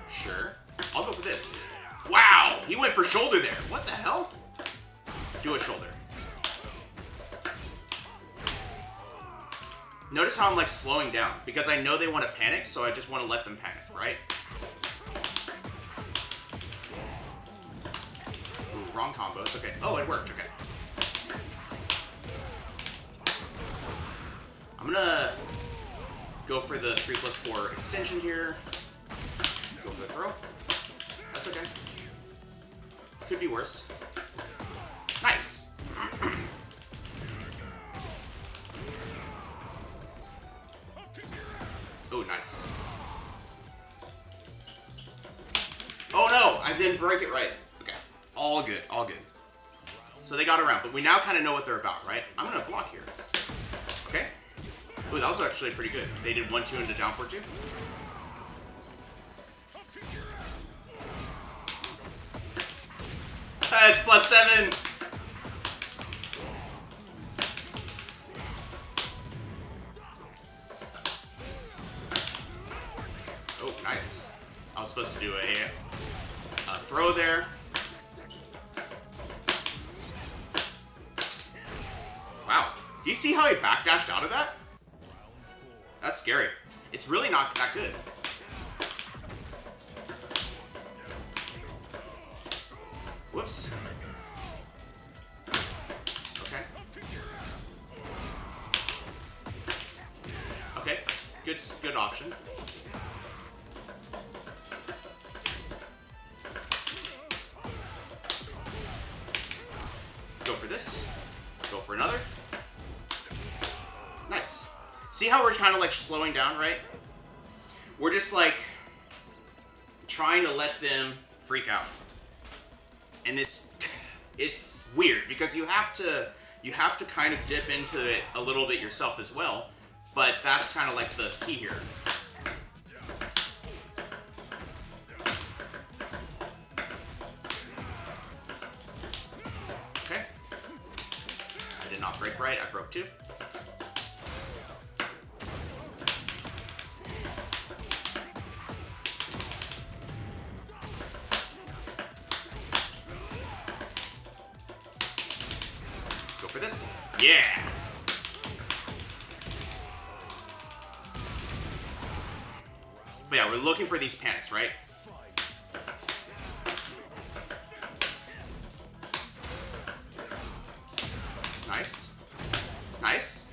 Sure. I'll go for this. Wow! He went for shoulder there. What the hell? Do a shoulder. Notice how I'm like slowing down because I know they want to panic, so I just want to let them panic, right? Ooh, wrong combos. Okay. Oh, it worked. Okay. I'm gonna go for the 3+4 extension here. Go for the throw. That's okay. Could be worse. Nice. Oh, nice. Oh no, I didn't break it right. Okay, all good, all good. So they got around, but we now kind of know what they're about, right? I'm gonna block here. Okay. Ooh, that was actually pretty good. They did 1-2 into down 4-2. It's +7. Oh, nice. I was supposed to do a throw there. Wow. Do you see how he backdashed out of that? That's scary. It's really not that good. Whoops. Okay. Okay. Good option. Go for this. Go for another. Nice. See how we're kind of like slowing down, right? We're just like trying to let them freak out. And it's weird because you have to kind of dip into it a little bit yourself as well, but that's kind of like the key here. Okay. I did not break right, I broke 2. For this. Yeah. But yeah, we're looking for these panics, right? Nice. Nice.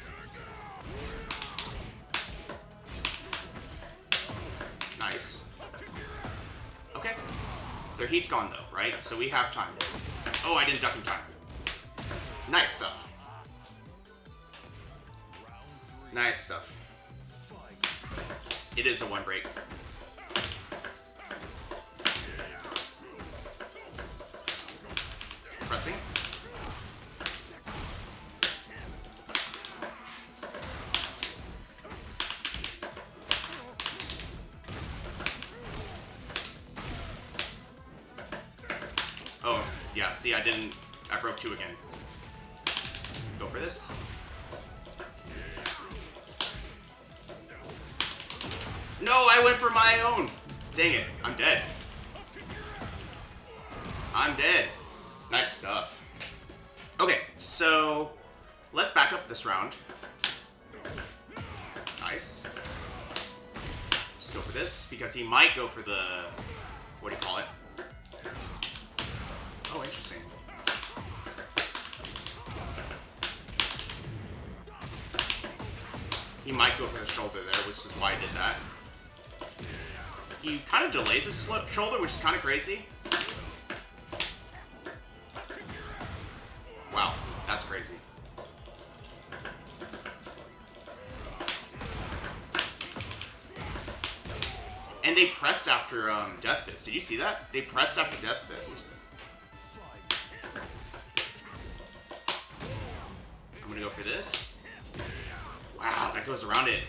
Nice. Okay. Their heat's gone though, right? So we have time. Oh, I didn't duck in time. Nice stuff. Nice stuff. It is a 1 break. Pressing. Oh, yeah, see, I broke 2 again. Go for this. No, I went for my own. Dang it, I'm dead. I'm dead. Nice stuff. Okay, so let's back up this round. Nice. Just go for this because he might go for the, what do you call it? Oh, interesting. He might go for the shoulder there, which is why I did that. He kind of delays his shoulder, which is kind of crazy. Wow, that's crazy. And they pressed after Death Fist. Did you see that? They pressed after Death Fist. I'm gonna go for this. Wow, that goes around it.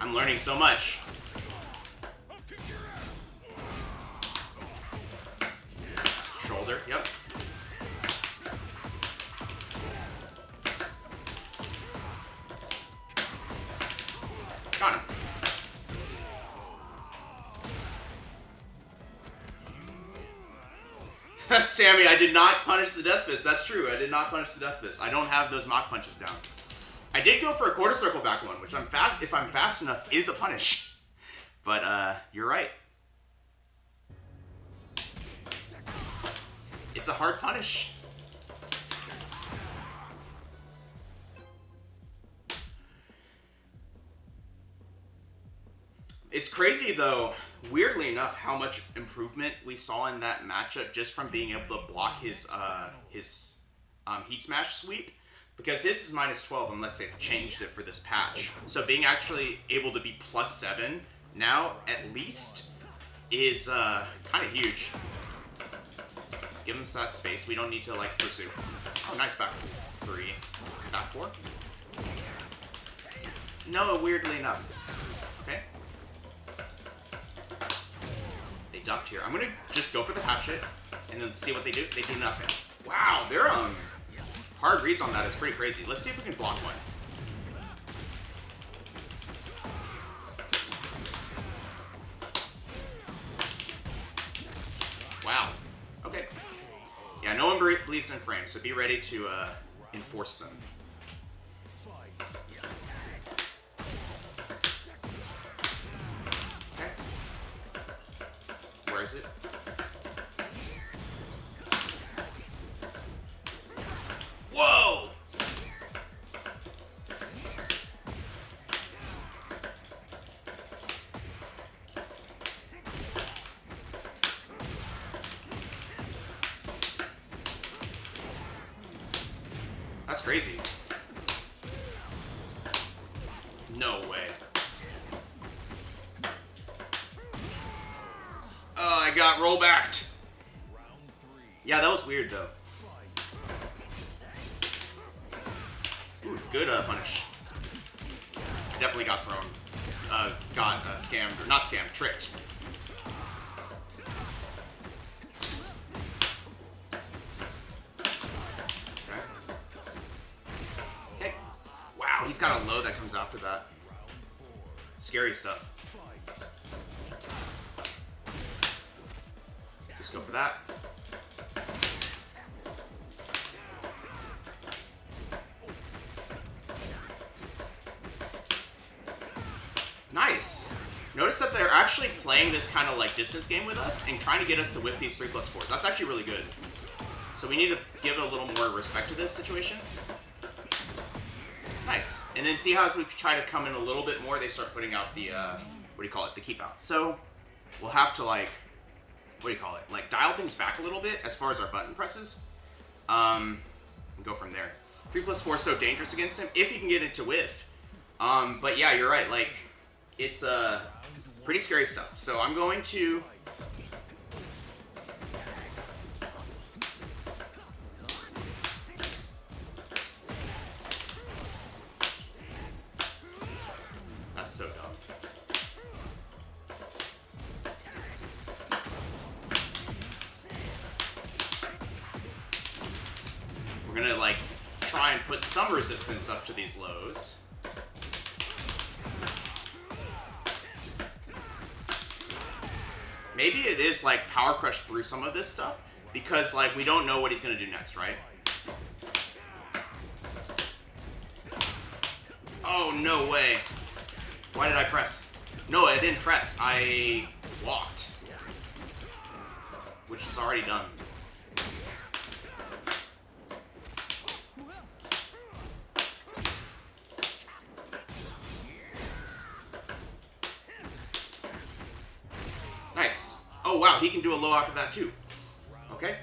I'm learning so much. Shoulder, yep. Got him. Sammy, I did not punish the Death Fist. That's true. I did not punish the Death Fist. I don't have those mock punches down. I did go for a quarter circle back one, which if I'm fast enough is a punish. But you're right. It's a hard punish. It's crazy though, weirdly enough, how much improvement we saw in that matchup just from being able to block his heat smash sweep. Because his is -12 unless they've changed it for this patch. So being actually able to be +7 now, at least, is kind of huge. Give him that space. We don't need to, like, pursue. Oh, nice back 3. Back 4? No, weirdly enough. Okay. They ducked here. I'm going to just go for the hatchet and then see what they do. They do nothing. Wow, they're, hard reads on that is pretty crazy. Let's see if we can block one. Wow. Okay. Yeah, no one believes in frames, so be ready to enforce them. Okay. Where is it? Whoa! That's crazy. No way. Oh, I got rollbacked. Yeah, that was weird though. Ooh, good punish. I definitely got thrown. Got scammed, or not scammed, tricked. Okay. Okay. Wow, he's got a low that comes after that. Scary stuff. Just go for that. Nice. Notice that they're actually playing this kind of like distance game with us and trying to get us to whiff these 3+4s. That's actually really good. So we need to give a little more respect to this situation. Nice. And then see how as we try to come in a little bit more, they start putting out the, what do you call it, the keep outs. So we'll have to like, what do you call it, like dial things back a little bit as far as our button presses. And go from there. 3+4 is so dangerous against him if he can get into whiff. But yeah, you're right, like, it's pretty scary stuff. So I'm going to... That's so dumb. We're gonna, like, try and put some resistance up to these lows. Maybe it is like Powercrush through some of this stuff because like we don't know what he's gonna do next, right? Oh, no way. Why did I press? No, I didn't press. I walked. Which was already done. Nice. Oh, wow, he can do a low after that, too. Okay.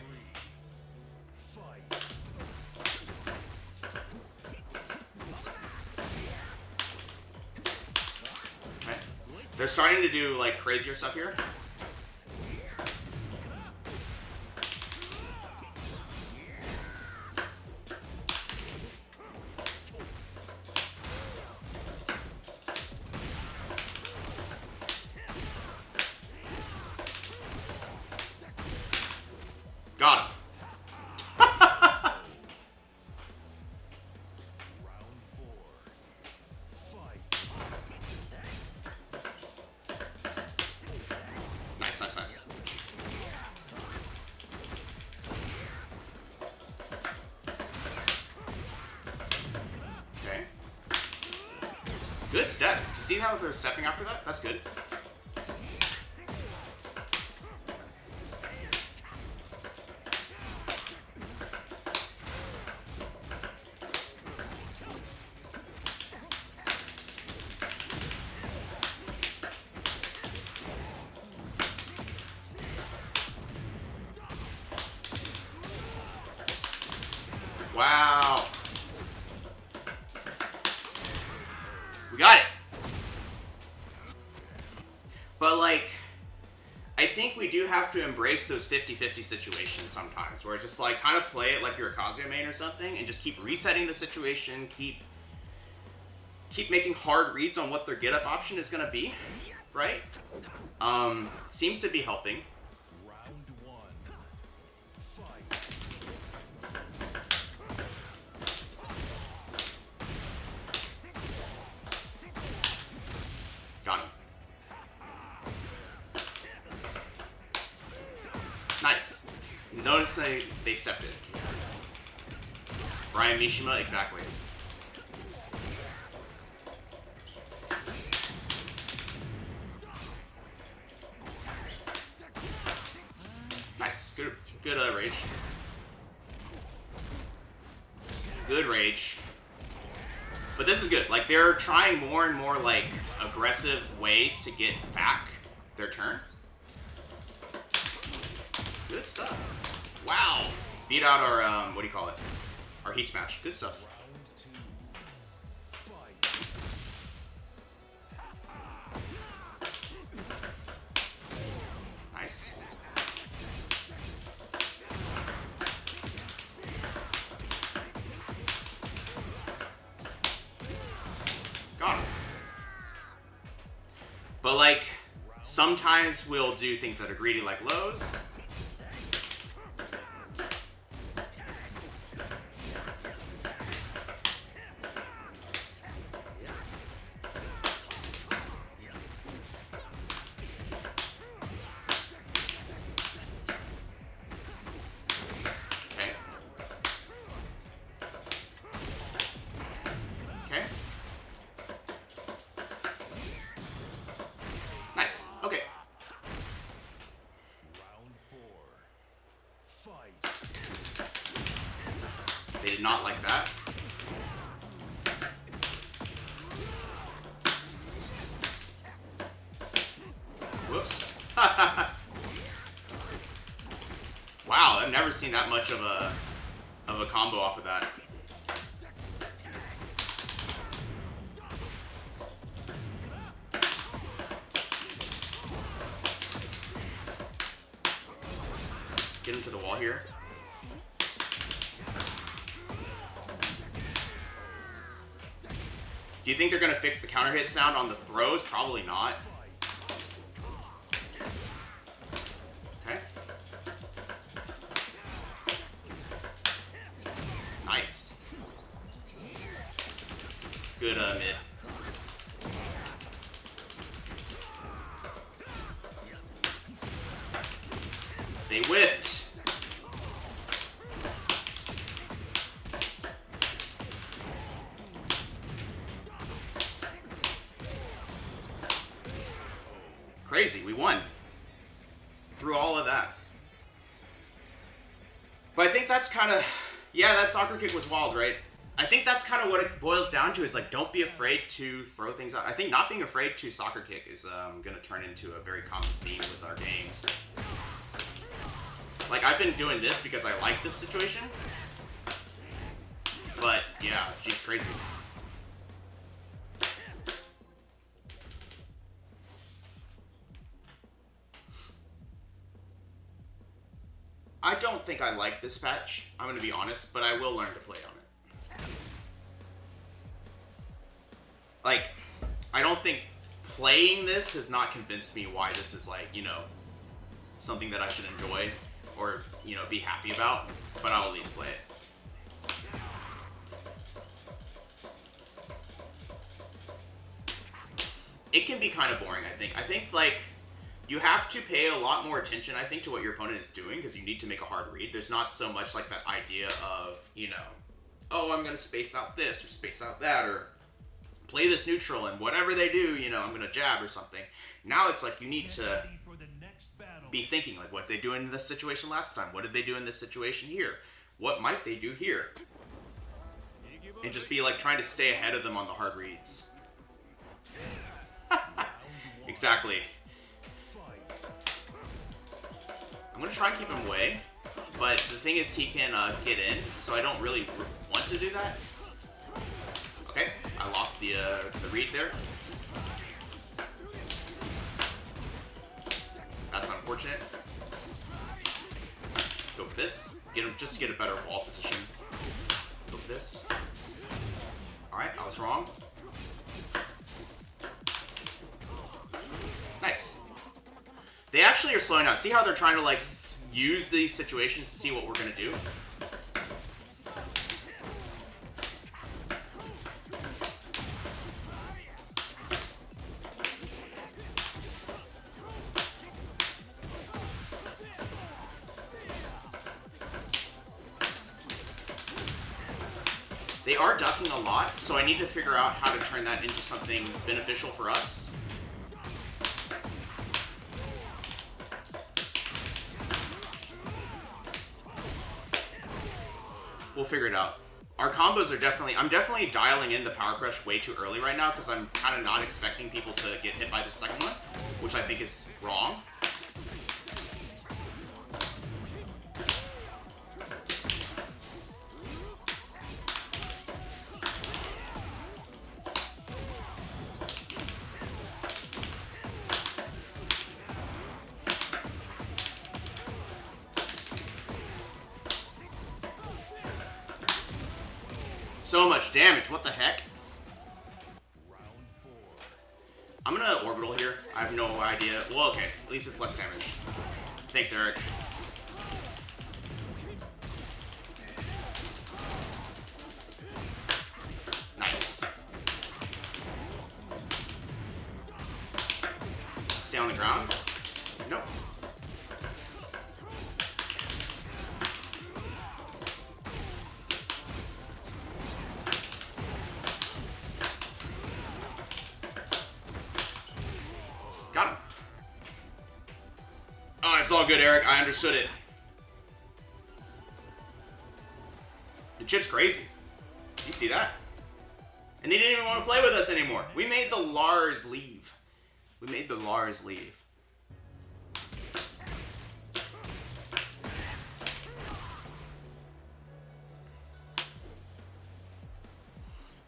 Okay. They're starting to do, like, crazier stuff here. Got him. Nice, nice, nice. Okay. Good step. You see how they're stepping after that? That's good. Wow. We got it. But, like, I think we do have to embrace those 50-50 situations sometimes, where it's just, like, kind of play it like you're a Kazuya main or something, and just keep resetting the situation, keep making hard reads on what their get-up option is going to be, right? Seems to be helping. Got him. Nice. Notice they stepped in. Bryan Mishima, exactly. Nice. Good rage. Good rage. But this is good. Like, they're trying more and more, like, aggressive ways to get back their turn. Good stuff. Wow. Beat out our, what do you call it? Our heat smash. Good stuff. Nice. Got him. But, like, sometimes we'll do things that are greedy, like lows. Nice. Okay. They did not like that. Whoops. Wow, I've never seen that much of a combo off of that. Get him to the wall here. Do you think they're going to fix the counter hit sound on the throws? Probably not. Okay. Nice. Good mid. They whiffed. Crazy, we won. Through all of that. But I think that's kind of, yeah, that soccer kick was wild, right? I think that's kind of what it boils down to, is like, don't be afraid to throw things out. I think not being afraid to soccer kick is going to turn into a very common theme with our games. Like, I've been doing this because I like this situation. But, yeah, she's crazy. I don't think I like this patch, I'm going to be honest, but I will learn to play on it. Like, I don't think playing this has not convinced me why this is, like, you know, something that I should enjoy or, you know, be happy about, but I'll at least play it. It can be kind of boring, I think. I think, like, you have to pay a lot more attention, I think, to what your opponent is doing, because you need to make a hard read. There's not so much, like, that idea of, you know, oh, I'm going to space out this or space out that, or play this neutral, and whatever they do, you know, I'm gonna jab or something. Now it's like you need Get to ready for the next battle. be thinking like, what did they do in this situation last time? What did they do in this situation here? What might they do here? And just be like trying to stay ahead of them on the hard reads. Exactly. I'm gonna try and keep him away, but the thing is he can get in, so I don't really want to do that. Okay, I lost the read there. That's unfortunate. Go for this. Get him, just to get a better wall position. Go for this. Alright, I was wrong. Nice. They actually are slowing down. See how they're trying to like use these situations to see what we're gonna do? They are ducking a lot, so I need to figure out how to turn that into something beneficial for us. We'll figure it out. Our combos are definitely... I'm definitely dialing in the Powercrush way too early right now because I'm kind of not expecting people to get hit by the second one, which I think is wrong. So much damage, what the heck? I'm gonna orbital here. I have no idea. Well, okay, at least it's less damage. Thanks, Eric. Nice. Stay on the ground. Nope. Got him. Oh, it's all good, Eric. I understood it. The chip's crazy. You see that? And they didn't even want to play with us anymore. We made the Lars leave. We made the Lars leave.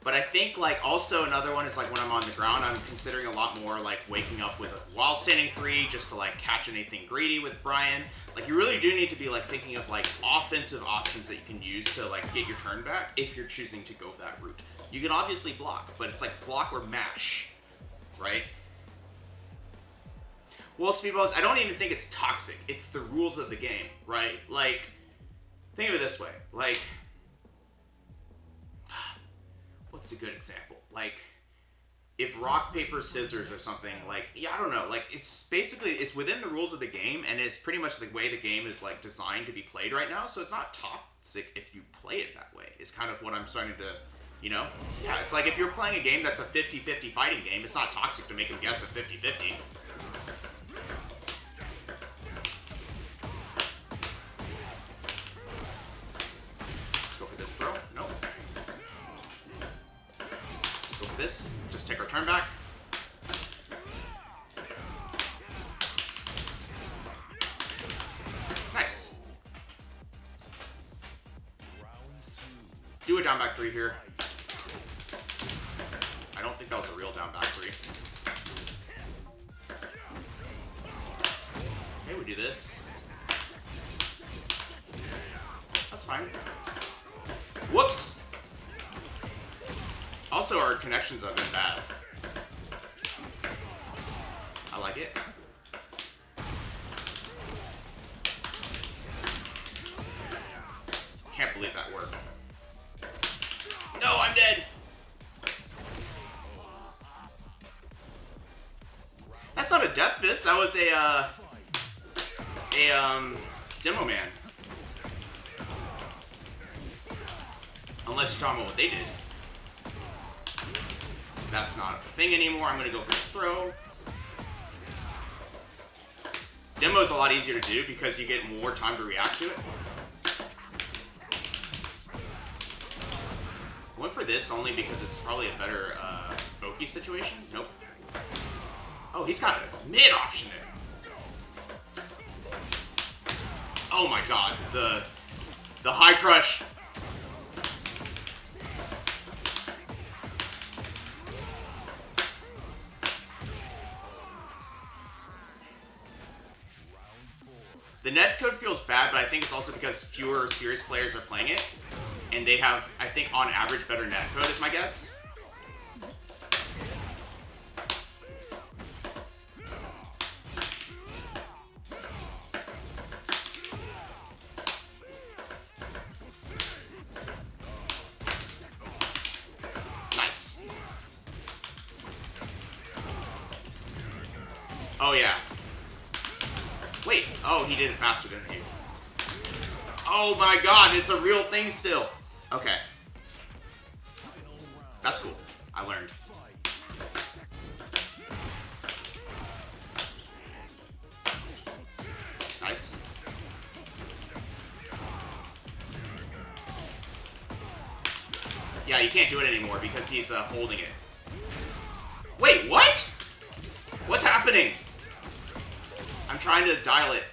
But I think, like, also another one is, like, when I'm on the ground, I'm considering a lot more, like, waking up with a while standing 3 just to, like, catch anything greedy with Bryan. Like, you really do need to be, like, thinking of, like, offensive options that you can use to, like, get your turn back if you're choosing to go that route. You can obviously block, but it's, like, block or mash, right? Well, Speedballs, I don't even think it's toxic. It's the rules of the game, right? Like, think of it this way. Like... what's a good example? Like, if rock, paper, scissors or something, like, yeah, I don't know, like, it's basically, it's within the rules of the game, and it's pretty much the way the game is, like, designed to be played right now, so it's not toxic if you play it that way, is kind of what I'm starting to, you know? Yeah, it's like, if you're playing a game that's a 50-50 fighting game, it's not toxic to make them guess at 50-50. Go for this throw? Nope. Go for this. Just take our turn back. Nice. Do a down back 3 here. I don't think that was a real down back 3. Okay, we do this. That's fine. Whoops! Also, our connections have been bad. I like it. Can't believe that worked. No, I'm dead! That's not a death fist, that was a demo man. Unless you're talking about what they did. That's not a thing anymore. I'm gonna go for this throw. Demo is a lot easier to do because you get more time to react to it. I went for this only because it's probably a better Oki situation. Nope. Oh, he's got a mid option there. Oh my god, the high crush. The netcode feels bad, but I think it's also because fewer serious players are playing it. And they have, I think, on average, better netcode is my guess. Nice. Oh, yeah. Wait. Oh, he did it faster, didn't he? Oh my god, it's a real thing still. Okay. That's cool. I learned. Nice. Yeah, you can't do it anymore because he's holding it. Wait, what? What's happening? I'm trying to dial it.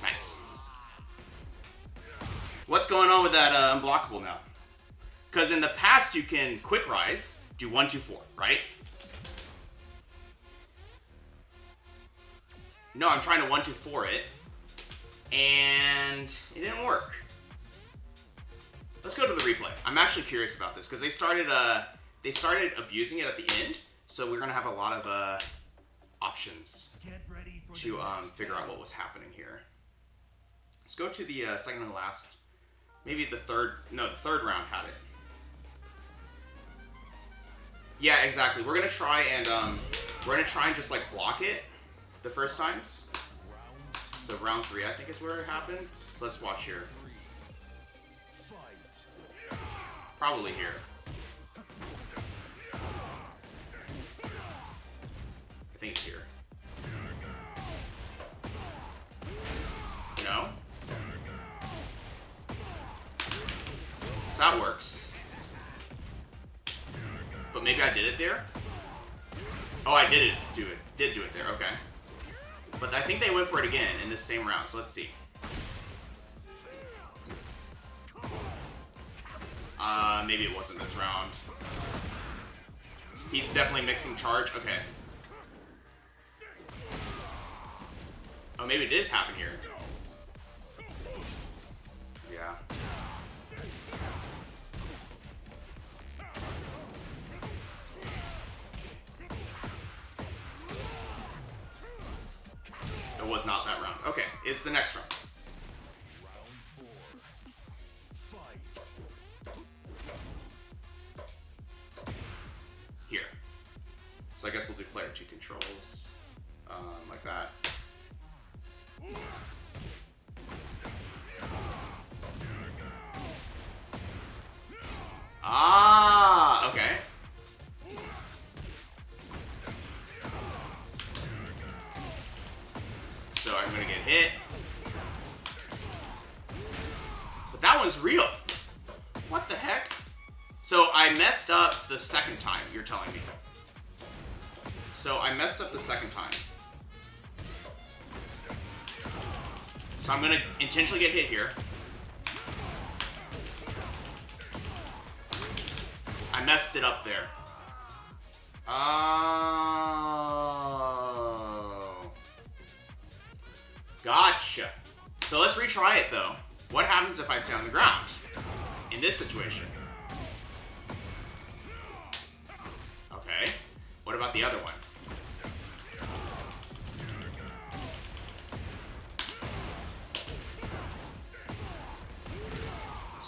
Nice. What's going on with that unblockable now? Because in the past you can quick rise, do 1, 2, 4, right? No, I'm trying to 1, 2, 4 it, and it didn't work. Let's go to the replay. I'm actually curious about this because they started abusing it at the end, so we're gonna have a lot of options to figure out what was happening here. Let's go to the second and last, maybe the third round had it. Yeah, exactly. We're gonna try and just like block it the first times. So round 3, I think, is where it happened. So let's watch here. Probably here. I think it's here. No? So that works. But maybe I did it there? Oh, I did do it there, okay. But I think they went for it again in this same round, so let's see. Maybe it wasn't this round. He's definitely mixing charge. Okay. Oh, maybe it did happen here. Yeah. It was not that round. Okay, it's the next round. Here. So I guess we'll do player 2 controls. Like that. Ah, okay. So I'm gonna get hit. But that one's real. What the heck? So I messed up the second time, you're telling me. So I messed up the second time. So I'm gonna intentionally get hit here. I messed it up there. Oh. Gotcha. So let's retry it though. What happens if I stay on the ground in this situation? Okay. What about the other one?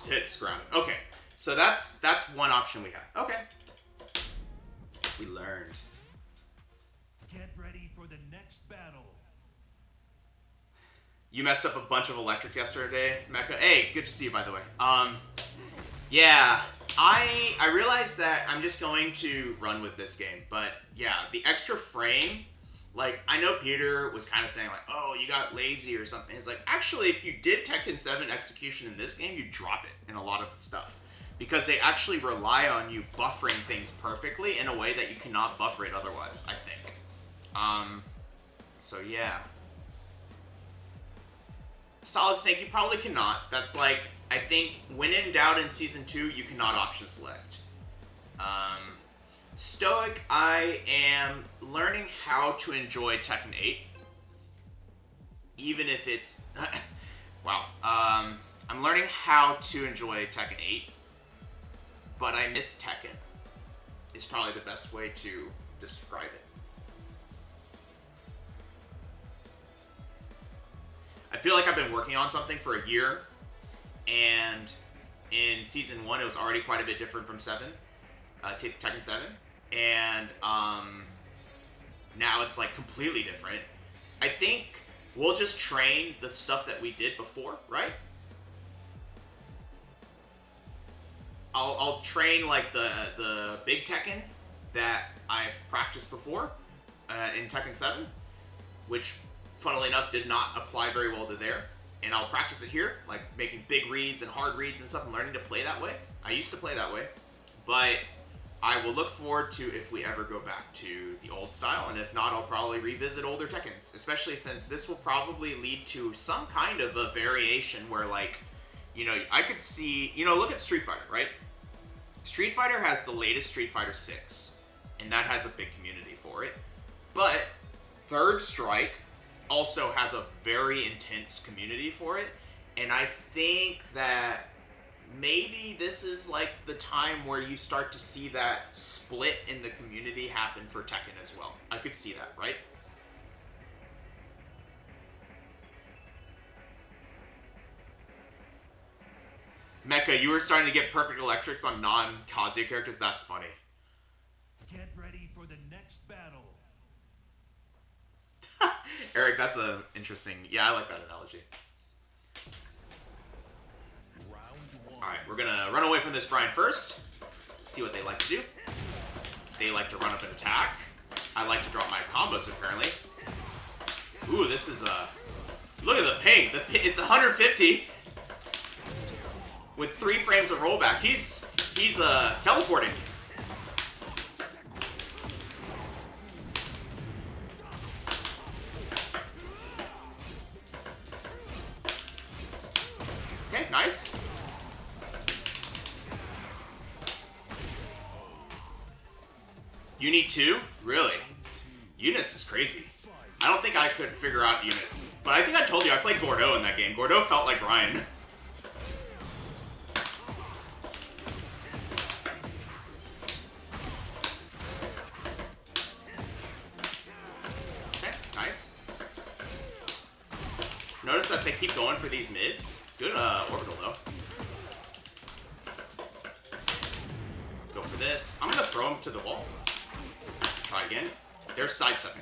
Hits ground. Okay. So that's one option we have. Okay. We learned. Get ready for the next battle. You messed up a bunch of electrics yesterday, Mecha. Hey, good to see you, by the way. Yeah, I realized that I'm just going to run with this game, but yeah, the extra frame, like, I know Peter was kind of saying, like, oh, you got lazy or something. It's like, actually, if you did Tekken 7 execution in this game, you drop it in a lot of stuff. Because they actually rely on you buffering things perfectly in a way that you cannot buffer it otherwise, I think. So yeah. Solid Snake, you probably cannot. That's like, I think, when in doubt in Season 2, you cannot option select. Stoic, I am learning how to enjoy Tekken 8. Even if it's... wow. I'm learning how to enjoy Tekken 8. But I miss Tekken. Is probably the best way to describe it. I feel like I've been working on something for a year, and in Season 1 it was already quite a bit different from 7, Tekken 7, and now it's like completely different. I think we'll just train the stuff that we did before, right? I'll train like the big Tekken that I've practiced before in Tekken 7, which funnily enough did not apply very well to there. And I'll practice it here, like making big reads and hard reads and stuff and learning to play that way. I used to play that way. But I will look forward to if we ever go back to the old style, and if not, I'll probably revisit older Tekkens, especially since this will probably lead to some kind of a variation where, like, you know, I could see, you know, look at Street Fighter, right? Street Fighter has the latest Street Fighter 6, and that has a big community for it. But Third Strike also has a very intense community for it, and I think that maybe this is like the time where you start to see that split in the community happen for Tekken as well. I could see that, right? Mecha, you were starting to get perfect electrics on non-Kazuya characters? That's funny. Get ready for the next battle. Eric, that's a interesting... Yeah, I like that analogy. Alright, we're gonna run away from this Bryan first. See what they like to do. They like to run up and attack. I like to drop my combos, apparently. Ooh, this is a... Look at the ping. It's 150 with 3 frames of rollback. He's teleporting. Okay, nice. You need 2? Really? Eunice is crazy. I don't think I could figure out Eunice. But I think I told you I played Gordeau in that game. Gordeau felt like Bryan. Okay, nice. Notice that they keep going for these mids. Good orbital, though. Go for this. I'm gonna throw him to the wall. Try again. They're sidestepping.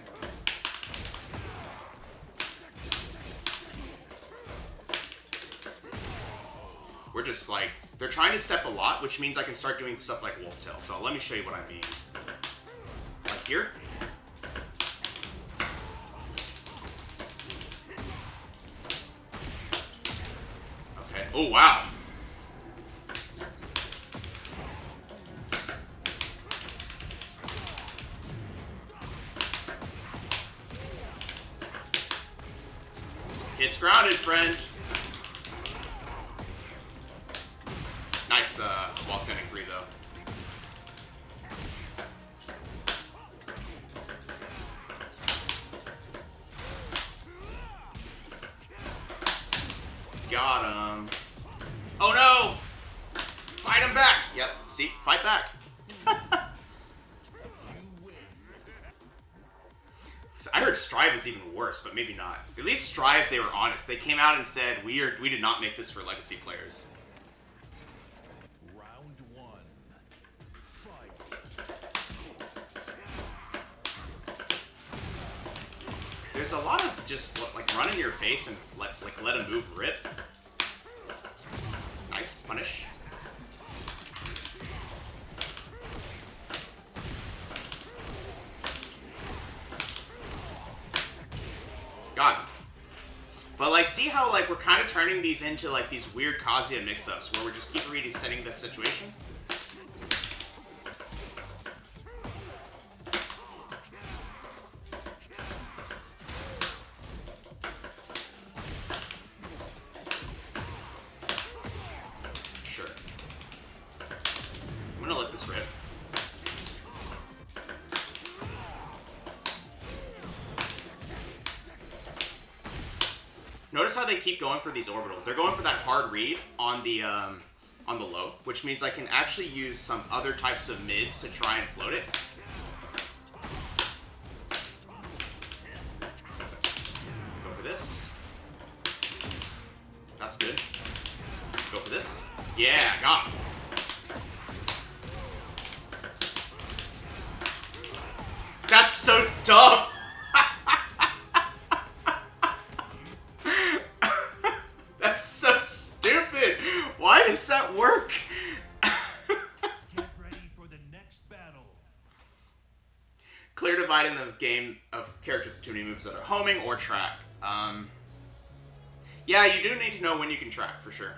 We're just like, they're trying to step a lot, which means I can start doing stuff like Wolf Tail. So let me show you what I mean. Like here. Okay. Oh, wow. It's grounded, friend. Nice while standing free, though. Got him. Oh no! Fight him back! Yep, see? Fight back. I heard Strive is even worse, but maybe not. At least Strive, they were honest. They came out and said, we did not make this for legacy players. Round 1. Fight. There's a lot of just like run in your face and let a move rip. Nice punish. Got him. But like, see how like we're kind of turning these into like these weird Kazuya mix-ups where we're just keep resetting the situation. Sure. I'm gonna let this rip. Notice how they keep going for these orbitals. They're going for that hard read on the low, which means I can actually use some other types of mids to try and float it. Go for this. That's good. Go for this. Yeah, got him. That's so dumb. That's so stupid. Why does that work? Get ready for the next battle. Clear divide in the game of characters with too many moves that are homing or track. Yeah, you do need to know when you can track, for sure.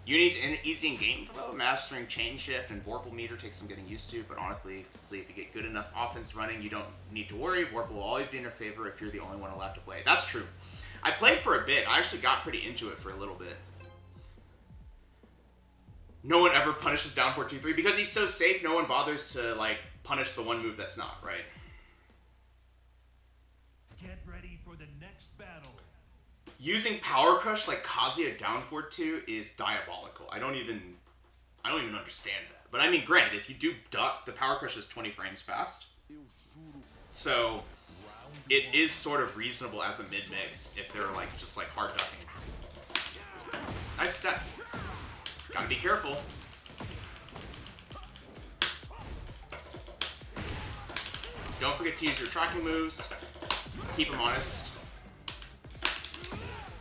Uni's easy in game flow, mastering chain shift and Vorpal meter takes some getting used to, but honestly, if you get good enough offense running, you don't need to worry. Vorpal will always be in your favor if you're the only one allowed to play. That's true. I played for a bit. I actually got pretty into it for a little bit. No one ever punishes down 4-2-3 because he's so safe. No one bothers to like punish the one move that's not right. Get ready for the next battle. Using Powercrush like Kazuya down 4-2 is diabolical. I don't even understand that. But I mean, granted, if you do duck, the Powercrush is 20 frames fast. So it is sort of reasonable as a mid-mix if they're like just like hard ducking. Nice step. Gotta be careful. Don't forget to use your tracking moves. Keep them honest.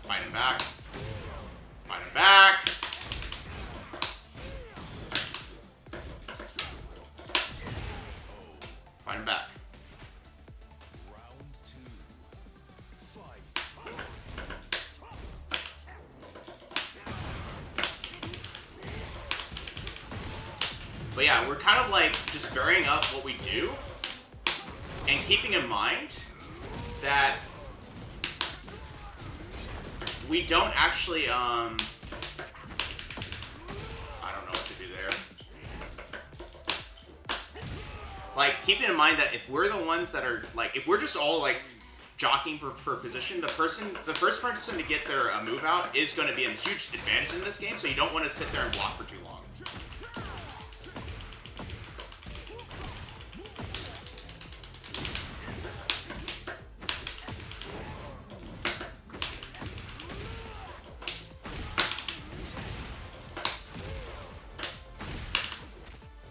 Fight him back. Fight him back. Fight him back. But yeah, we're kind of like just varying up what we do and keeping in mind that we don't actually, I don't know what to do there. Like, keeping in mind that if we're the ones that are, like, if we're just all, like, jockeying for position, the first person to get their move out is going to be a huge advantage in this game, so you don't want to sit there and block for too long.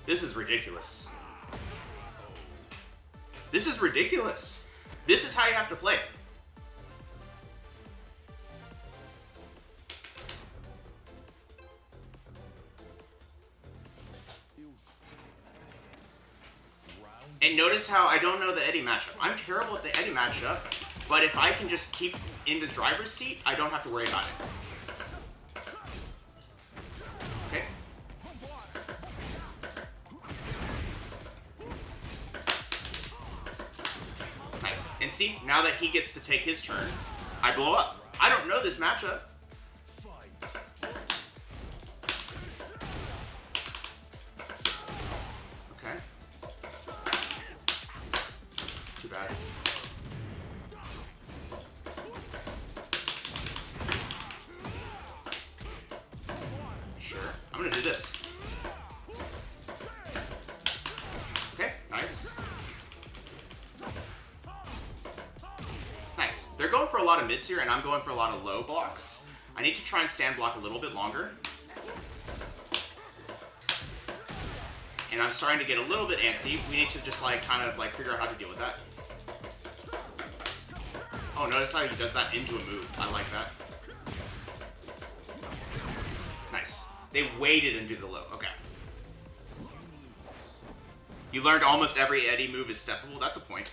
This is ridiculous. This is ridiculous. This is how you have to play it. And notice how I don't know the Eddie matchup. I'm terrible at the Eddie matchup, but if I can just keep in the driver's seat, I don't have to worry about it. Okay. Nice. And see, now that he gets to take his turn, I blow up. I don't know this matchup. Okay. Too bad. Sure. I'm gonna do this. Okay, nice. Nice. They're going for a lot of mids here, and I'm going for a lot of low blocks. I need to try and stand block a little bit longer. And I'm starting to get a little bit antsy. We need to just like kind of like figure out how to deal with that. Oh, notice how he does that into a move. I like that. Nice. They waited into the low. Okay. You learned almost every Eddie move is steppable. That's a point.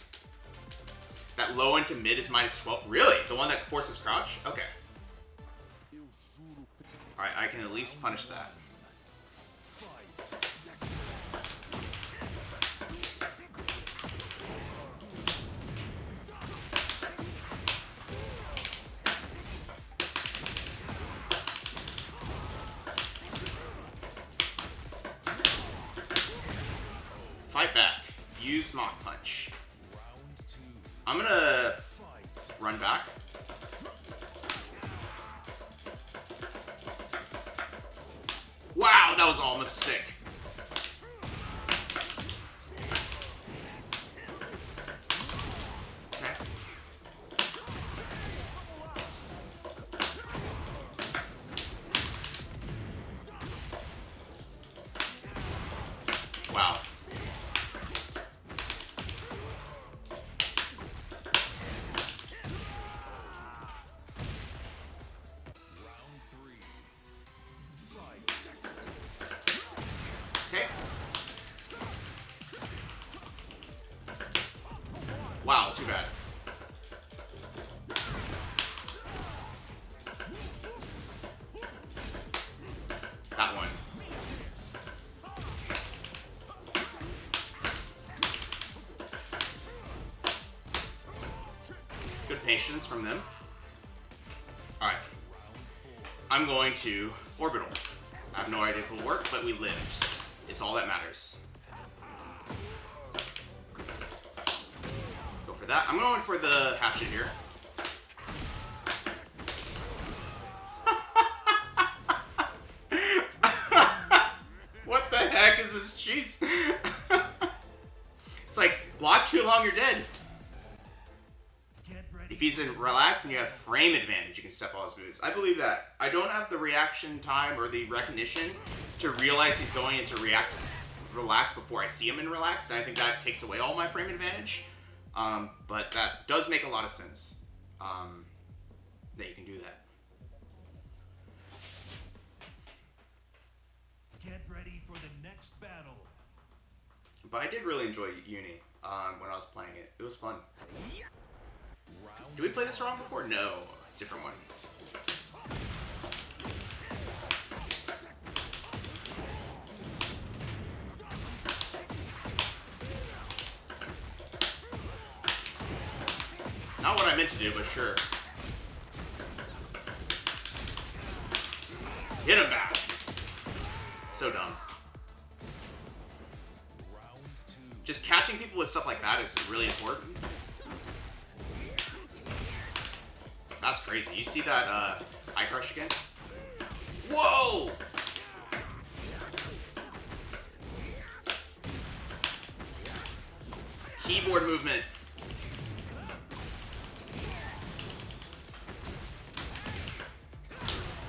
That low into mid is -12. Really? The one that forces crouch? Okay. Alright, I can at least punish that. Fight back. Use Mach Punch. I'm gonna run back. Wow, that was almost sick. Okay. Wow. Okay. Wow, too bad. That one. Good patience from them. Alright. I'm going to orbital. I have no idea if it'll work, but we lived. It's all that matters. Go for that. I'm going for the hatchet here. What the heck is this cheese? It's like, block too long, you're dead. If he's in relax and you have frame advantage, you can step all his moves. I believe that. I don't have the reaction time or the recognition to realize he's going into relax before I see him in relaxed, and I think that takes away all my frame advantage. But that does make a lot of sense that you can do that. Get ready for the next battle. But I did really enjoy Uni when I was playing it. It was fun. Did we play this wrong before? No. Different one. Not what I meant to do, but sure. Hit him back. So dumb. Just catching people with stuff like that is really important. That's crazy. You see that eye crush again? Whoa! Keyboard movement.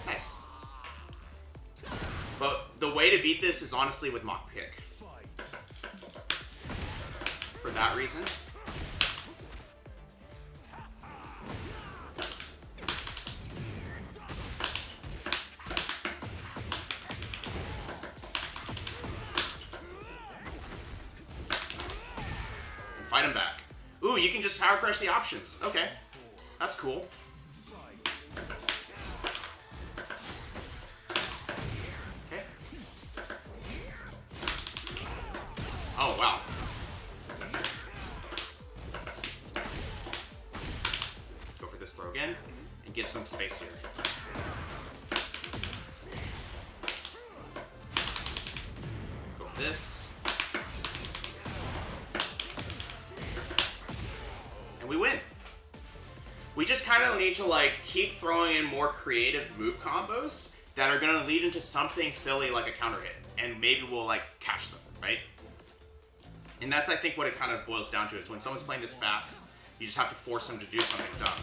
Nice. But the way to beat this is honestly with Mach Kick. For that reason. Fight him back. Ooh, you can just power crush the options. Okay. That's cool. Okay. Oh, wow. Go for this throw again and get some space here. Go for this. We win. We just kind of need to like keep throwing in more creative move combos that are going to lead into something silly like a counter hit, and maybe we'll like catch them, right? And that's, I think, what it kind of boils down to, is when someone's playing this fast, you just have to force them to do something dumb.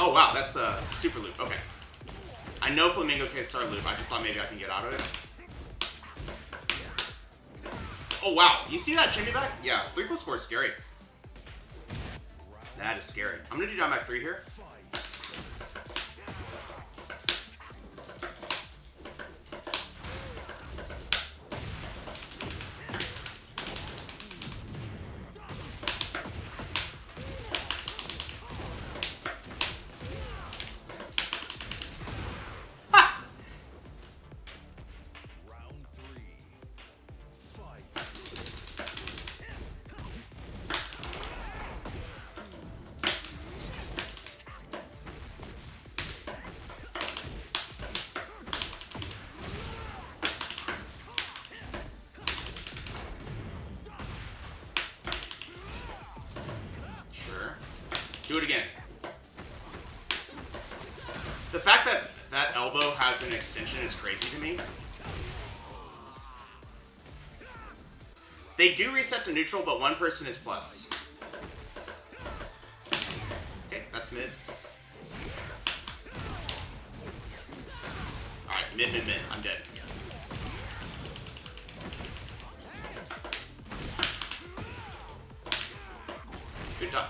Oh wow, that's a super loop. Okay. I know Flamingo can start loop. I just thought maybe I can get out of it. Oh, wow. You see that shimmy back? Yeah, 3+4 is scary. That is scary. I'm going to do down back 3 here. Do it again. The fact that that elbow has an extension is crazy to me. They do reset to neutral, but one person is plus. Okay, that's mid. Alright, mid. I'm dead. Good duck.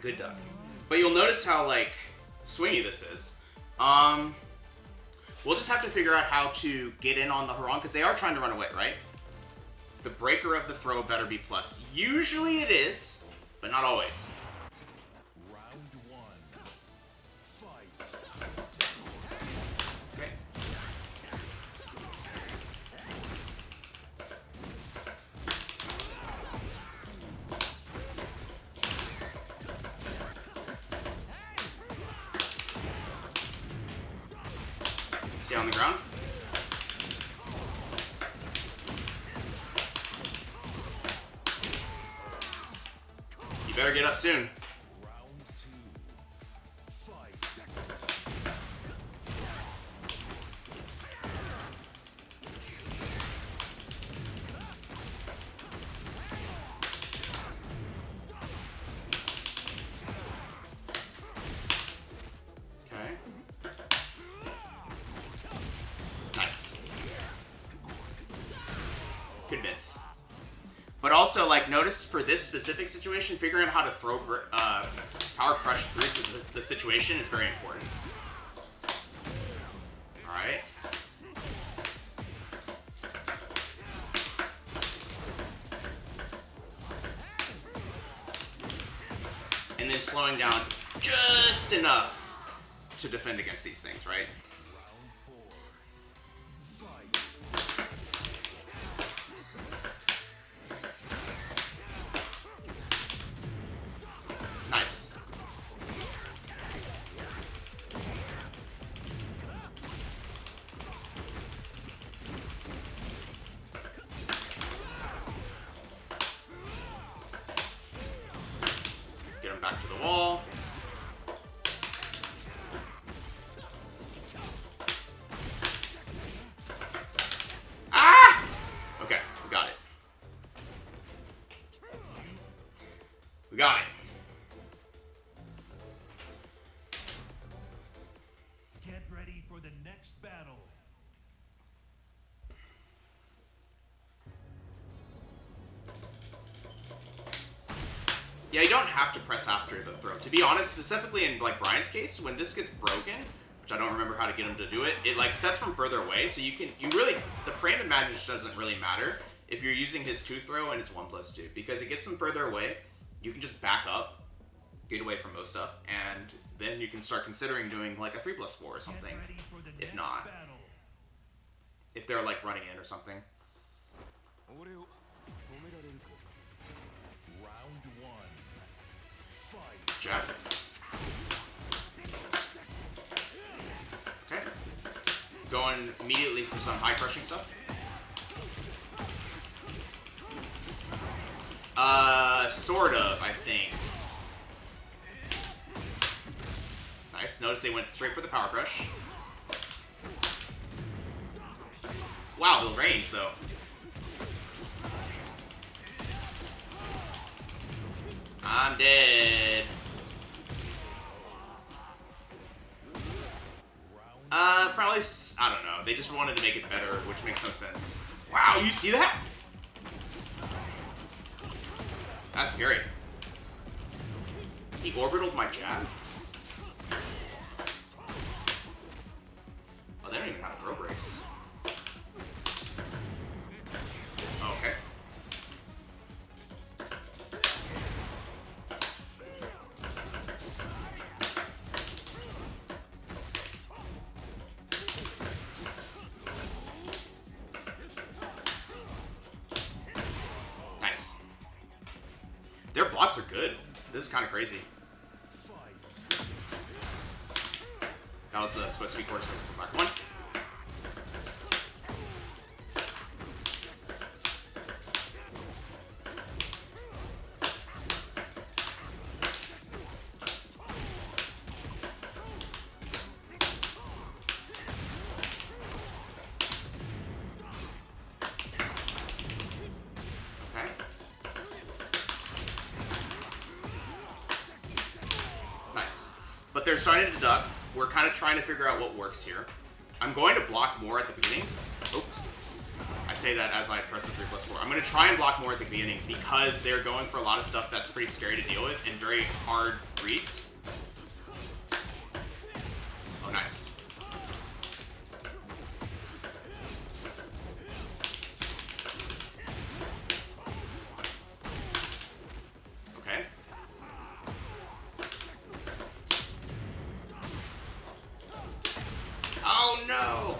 Good duck. But you'll notice how, like, swingy this is. We'll just have to figure out how to get in on the Haran, because they are trying to run away, right? The breaker of the throw better be plus. Usually it is, but not always. Round 1. Fight. Okay. Stay on the ground. You better get up soon. Round 2. Fight. Okay. Nice. Good bits. But also, like, notice for this specific situation, figuring out how to throw Powercrush through the situation is very important. Alright. And then slowing down just enough to defend against these things, right? Round 4. Fight. Nice. Get him back to the wall. Ah! Okay, we got it. We got it. Get ready for the next battle. Yeah, you don't have to press after the throw. To be honest, specifically in like Bryan's case, when this gets broken, which I don't remember how to get him to do it, it like sets from further away, so you really, the frame advantage doesn't really matter if you're using his 2 throw and it's 1+2, because it gets them further away, you can just back up, get away from most stuff, and then you can start considering doing like a 3+4 or something, Get ready for the if next not, battle. if they're like running in or something. Round 1. Fight. Jab. Okay. Going immediately for some high crushing stuff. Sort of, I think. Nice. Notice they went straight for the Powercrush. Wow, the range, though. I'm dead. Probably, I don't know. They just wanted to make it better, which makes no sense. Wow, you see that? That's scary. He orbitaled my jab? Oh, they don't even have throw breaks. Oh, okay. Nice. Their blocks are good. This is kind of crazy. That was supposed to be course back one. Okay. Nice. But they're starting to duck. We're kind of trying to figure out what works here. I'm going to block more at the beginning. Oops. I say that as I press the 3+4. I'm going to try and block more at the beginning because they're going for a lot of stuff that's pretty scary to deal with and very hard reads. Oh, nice. Okay. Oh no!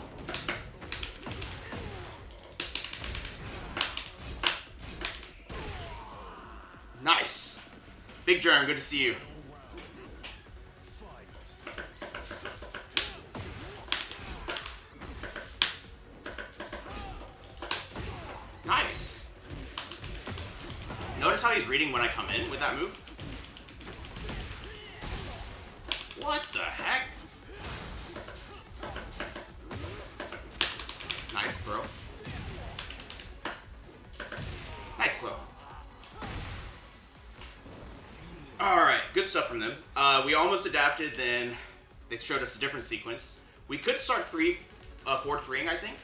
Nice. Big Germ, good to see you. Nice. Notice how he's reading when I come in with that move? What the heck? Nice throw. Nice throw. Alright, good stuff from them. We almost adapted, then they showed us a different sequence. We could start forward freeing, I think.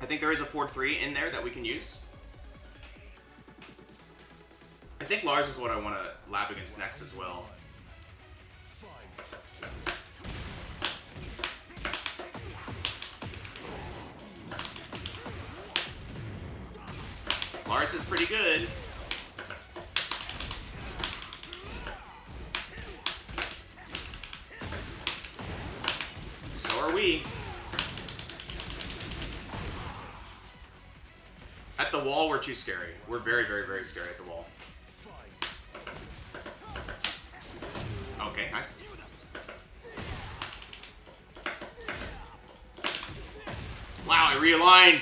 I think there is a forward 3 in there that we can use. I think Lars is what I want to lab against next as well. Lars is pretty good. So are we. At the wall, we're too scary. We're very, very, very scary at the wall. Okay, nice. Wow, I realigned.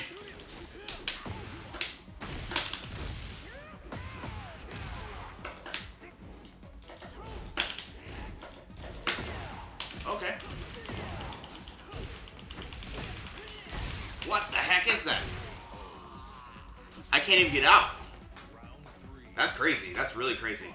Okay. What the heck is that? I can't even get out. That's crazy. That's really crazy.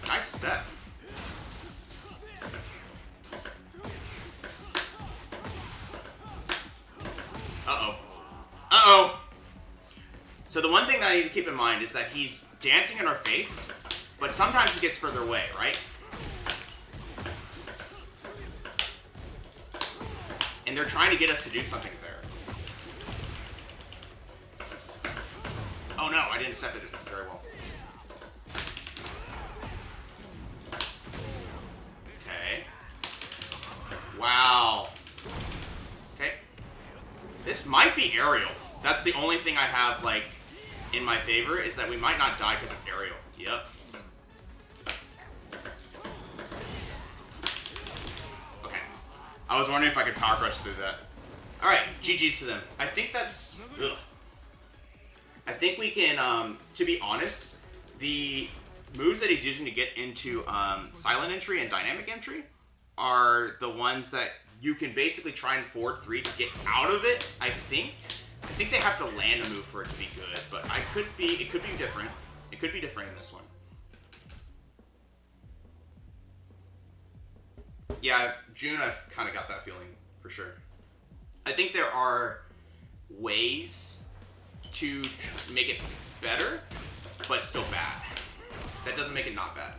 Nice step. Uh-oh. Uh-oh. So the one thing that I need to keep in mind is that he's dancing in our face, but sometimes he gets further away, right? And they're trying to get us to do something there. Oh no, I didn't step it very well. Okay. Wow. Okay. This might be aerial. That's the only thing I have, like, in my favor, is that we might not die because it's aerial. Yep. Okay. I was wondering if I could power crush through that. Alright, GG's to them. I think that's... Ugh. I think we can, to be honest, the moves that he's using to get into silent entry and dynamic entry are the ones that you can basically try and forward 3 to get out of it. I think they have to land a move for it to be good, but it could be different. It could be different in this one. Yeah, June, I've kind of got that feeling for sure. I think there are ways to make it better, but still bad. That doesn't make it not bad.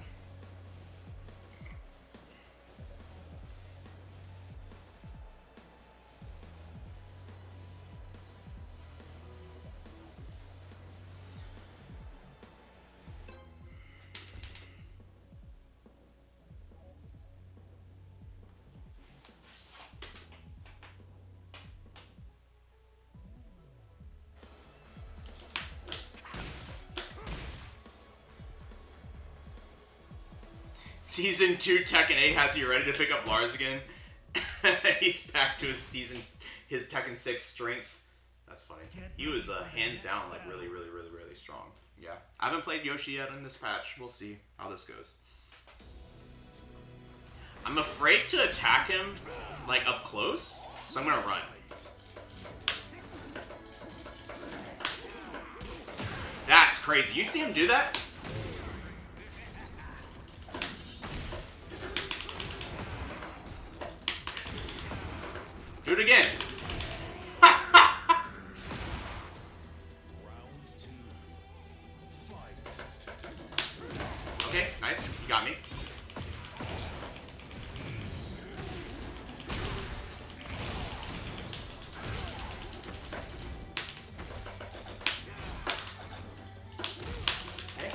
Season 2 Tekken 8 has you ready to pick up Lars again. He's back to his Tekken 6 strength. That's funny. He was hands down like really strong. Yeah. I haven't played Yoshi yet in this patch. We'll see how this goes. I'm afraid to attack him like up close, so I'm gonna run. That's crazy. You see him do that? Do it again. Okay, nice. You got me. Okay.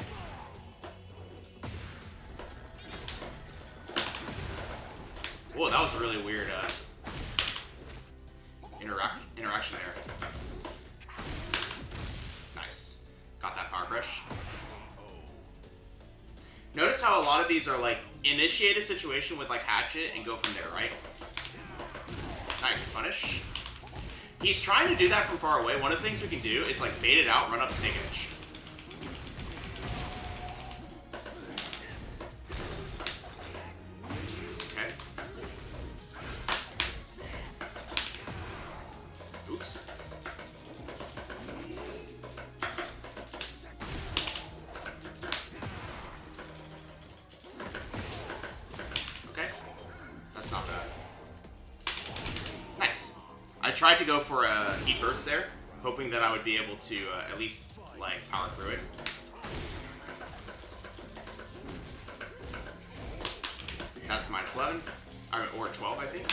Whoa, that was a really weird interaction there. Nice. Got that Powercrush. Notice how a lot of these are like, initiate a situation with like Hatchet and go from there, right? Nice, punish. He's trying to do that from far away. One of the things we can do is like bait it out, run up Snake Edge. Okay. Oops. Okay. That's not bad. Nice. I tried to go for a Heat Burst there, hoping that I would be able to at least like power through it. That's minus 11. Or 12, I think.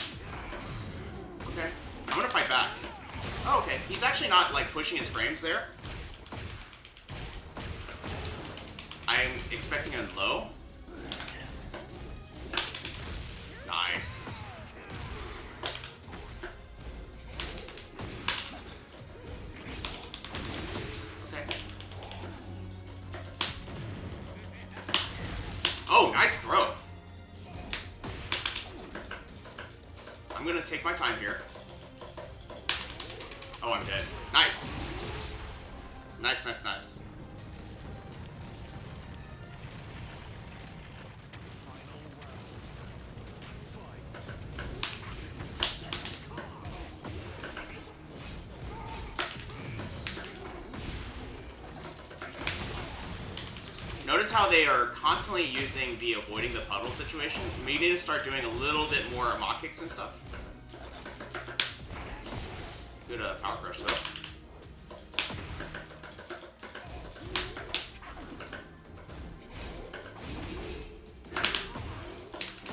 Okay. I'm gonna fight back. Oh, okay. He's actually not like pushing his frames there. I'm expecting a low. Nice. Okay. Oh, nice throw. I'm gonna take my time here. Oh, I'm dead. Nice. Nice, nice, nice. Notice how they are constantly using the avoiding the puddle situation. We need to start doing a little bit more mock kicks and stuff. Good Powercrush though.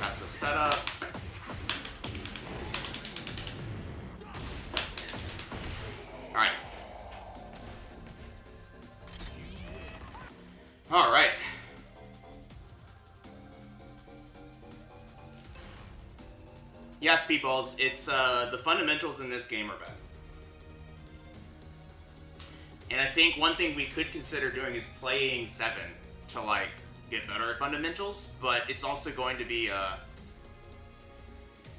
That's a setup. Alright. Alright. Yeah, Speedballs, it's the fundamentals in this game are bad. And I think one thing we could consider doing is playing 7 to like get better at fundamentals, but it's also going to be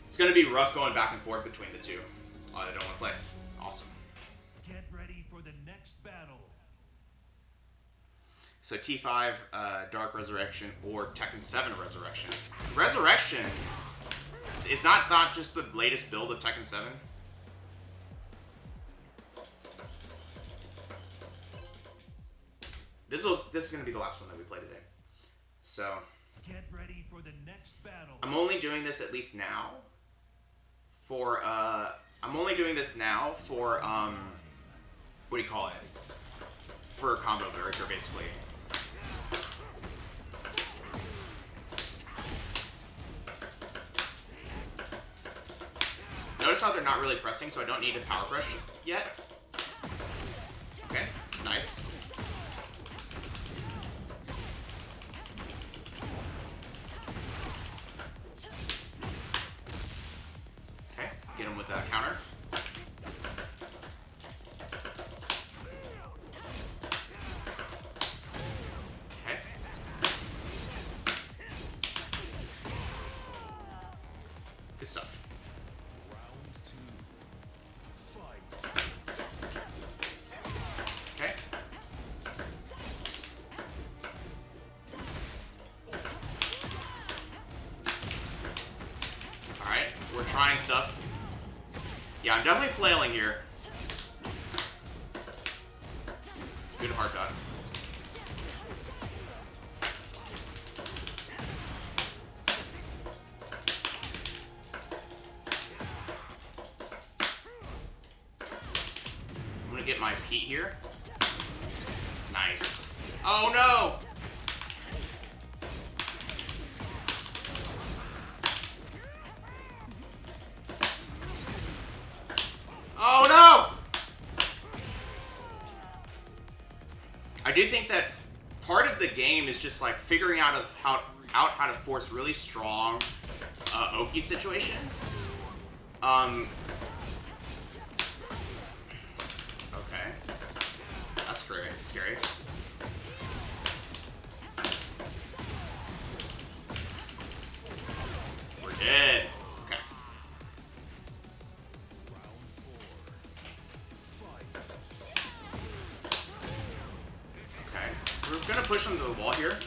it's going to be rough going back and forth between the two. I don't want to play. Awesome. Get ready for the next battle. So T5 Dark Resurrection or Tekken 7 Resurrection. Resurrection It's not just the latest build of Tekken 7. This is gonna be the last one that we play today. So Get ready for the next battle. I'm only doing this at least now for what do you call it? For a combo breaker, basically. Notice how they're not really pressing, so I don't need a Powercrush yet. Okay, nice. Okay, get him with that counter. Okay. Good stuff. Okay. Alright, we're trying stuff. Yeah, I'm definitely flailing here. Good hard dot. I'm gonna get my Pete here. Nice. Oh no! Oh no! I do think that part of the game is just like figuring out how to force really strong Oki situations. Okay. That's scary. We're dead. Okay. Okay. We're gonna push him to the wall here.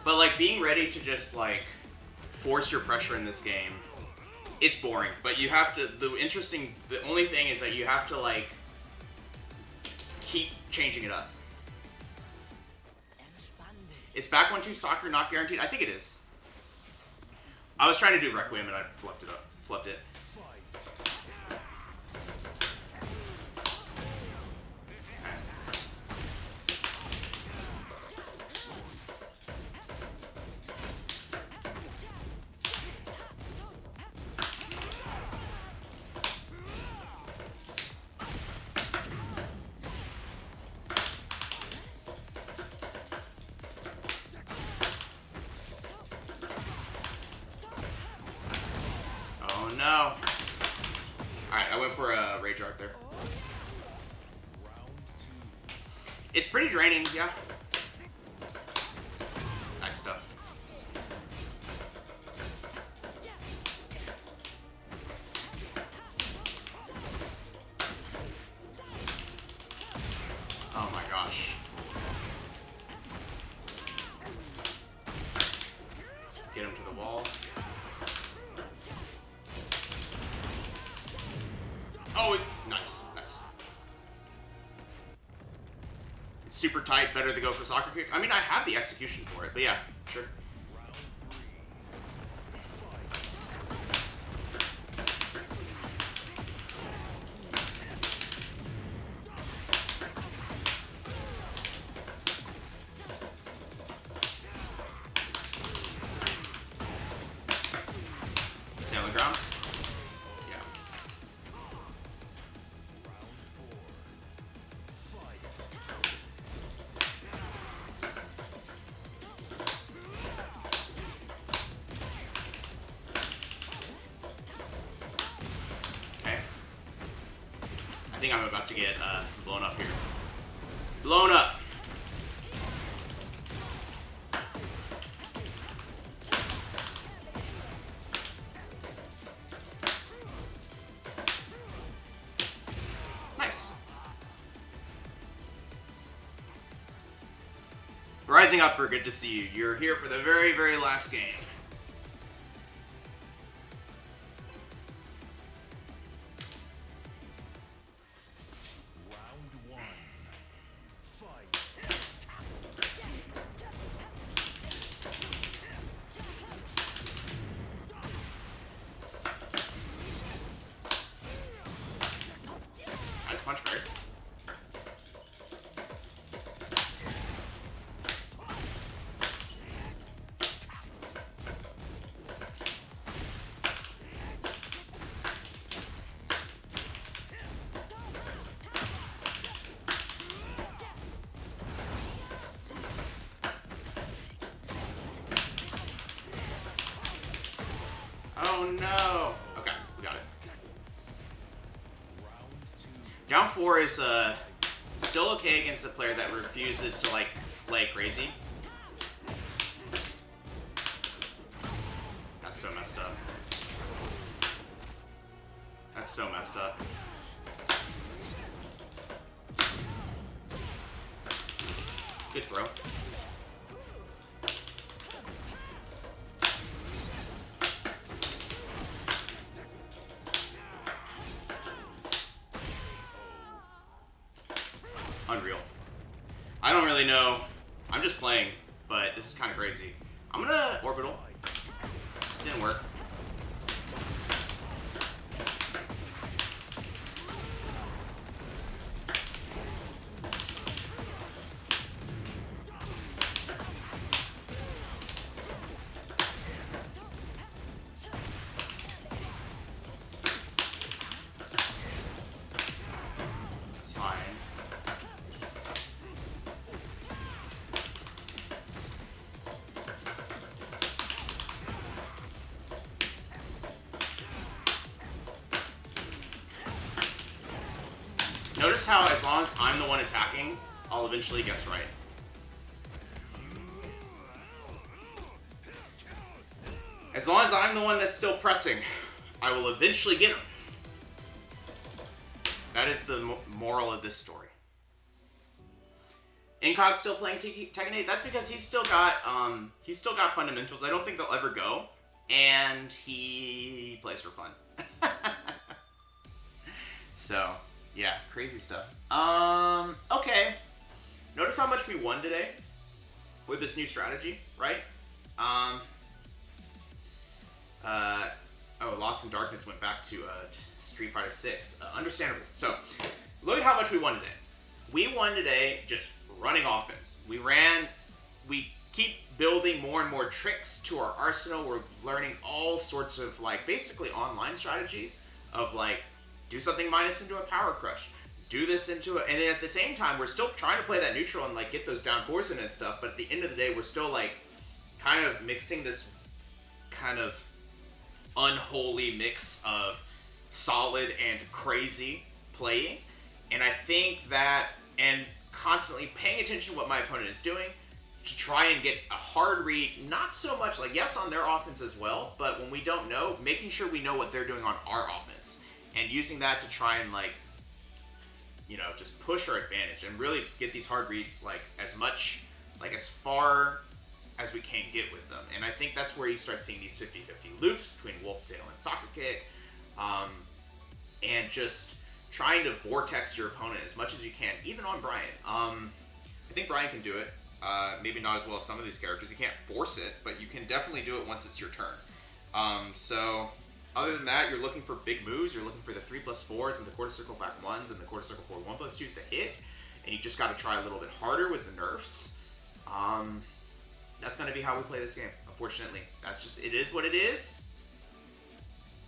But like being ready to just like force your pressure in this game, it's boring. But you have to. The only thing is that you have to like keep changing it up. Is back 1-2 soccer not guaranteed? I think it is. I was trying to do Requiem and I flipped it. Oh no. Alright, I went for a Rage Art there. It's pretty draining, yeah. Nice stuff. Oh my gosh. Get him to the wall. Oh, nice. It's super tight, better to go for soccer kick. I mean, I have the execution for it, but yeah, sure. Stay on the ground. Yeah. Okay. I think I'm about to get blown up here. Blown up. Rising Upper, good to see you. You're here for the very, very last game. Round one. Fight. Nice punch, Barry. Oh no! Okay, we got it. Down 4 is still okay against a player that refuses to like play crazy. That's so messed up. That's so messed up. Good throw. Unreal. I don't really know. I'm just playing, but this is kind of crazy. I'm gonna orbital. Didn't work. It's fine. Notice how as long as I'm the one attacking, I'll eventually guess right. As long as I'm the one that's still pressing, I will eventually get him. That is the moral of this story. Incog's still playing Tekken 8. That's because he's still got fundamentals. I don't think they'll ever go, and he plays for fun. So. Yeah, crazy stuff. Okay. Notice how much we won today with this new strategy, right? Oh, Lost in Darkness went back to Street Fighter 6. Understandable. So, look at how much we won today. We won today just running offense. We keep building more and more tricks to our arsenal. We're learning all sorts of, like, basically online strategies of, like, do something minus into a Powercrush. Do this into a... And then at the same time, we're still trying to play that neutral and, like, get those down fours in and stuff, but at the end of the day, we're still, like, kind of mixing this kind of unholy mix of solid and crazy playing. And I think that... And constantly paying attention to what my opponent is doing to try and get a hard read, not so much, like, yes, on their offense as well, but when we don't know, making sure we know what they're doing on our offense. And using that to try and, like, you know, just push our advantage and really get these hard reads, like, as much, like, as far as we can get with them. And I think that's where you start seeing these 50-50 loops between Wolf Tail and Soccer Kick. And just trying to vortex your opponent as much as you can, even on Bryan. I think Bryan can do it. Maybe not as well as some of these characters. You can't force it, but you can definitely do it once it's your turn. So... Other than that, you're looking for big moves. You're looking for the 3+4s and the quarter circle back 1s and the quarter circle forward 1+2s to hit. And you just got to try a little bit harder with the nerfs. That's going to be how we play this game, unfortunately. That's just, it is what it is.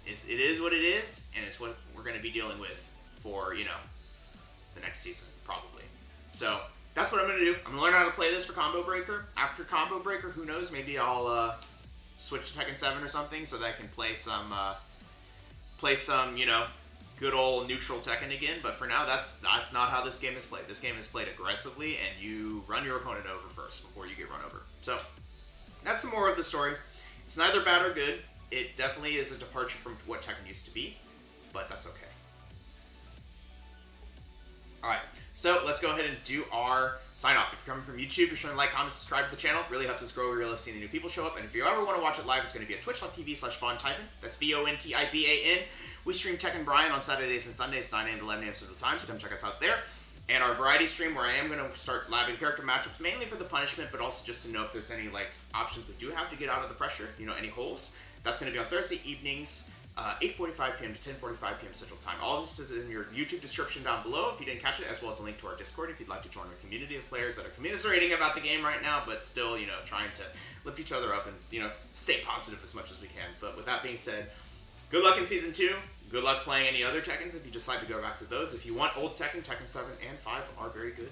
It is what it is, and it's what we're going to be dealing with for, you know, the next season, probably. So, that's what I'm going to do. I'm going to learn how to play this for Combo Breaker. After Combo Breaker, who knows, maybe I'll, switch to Tekken 7 or something so that I can play some, you know, good old neutral Tekken again. But for now, that's not how this game is played. This game is played aggressively, and you run your opponent over first before you get run over. So that's the moral of the story. It's neither bad or good. It definitely is a departure from what Tekken used to be, but that's okay. All right. So let's go ahead and do our sign off. If you're coming from YouTube, be sure to like, comment, subscribe to the channel. It really helps us grow. We really love seeing the new people show up. And if you ever want to watch it live, it's going to be at twitch.tv/VonTiban. That's VonTiban. We stream Tekken Bryan on Saturdays and Sundays, 9 a.m. to 11 a.m. Central Time, so come check us out there. And our variety stream, where I am going to start labbing character matchups, mainly for the punishment, but also just to know if there's any options we do have to get out of the pressure, any holes. That's going to be on Thursday evenings, 8:45 p.m. to 10:45 p.m. Central Time. All this is in your YouTube description down below if you didn't catch it, as well as a link to our Discord if you'd like to join our community of players that are commiserating about the game right now, but still, trying to lift each other up and, stay positive as much as we can. But with that being said, good luck in Season 2. Good luck playing any other Tekkens if you decide to go back to those. If you want old Tekken, Tekken 7 and 5 are very good.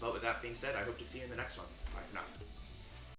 But with that being said, I hope to see you in the next one. Bye for now.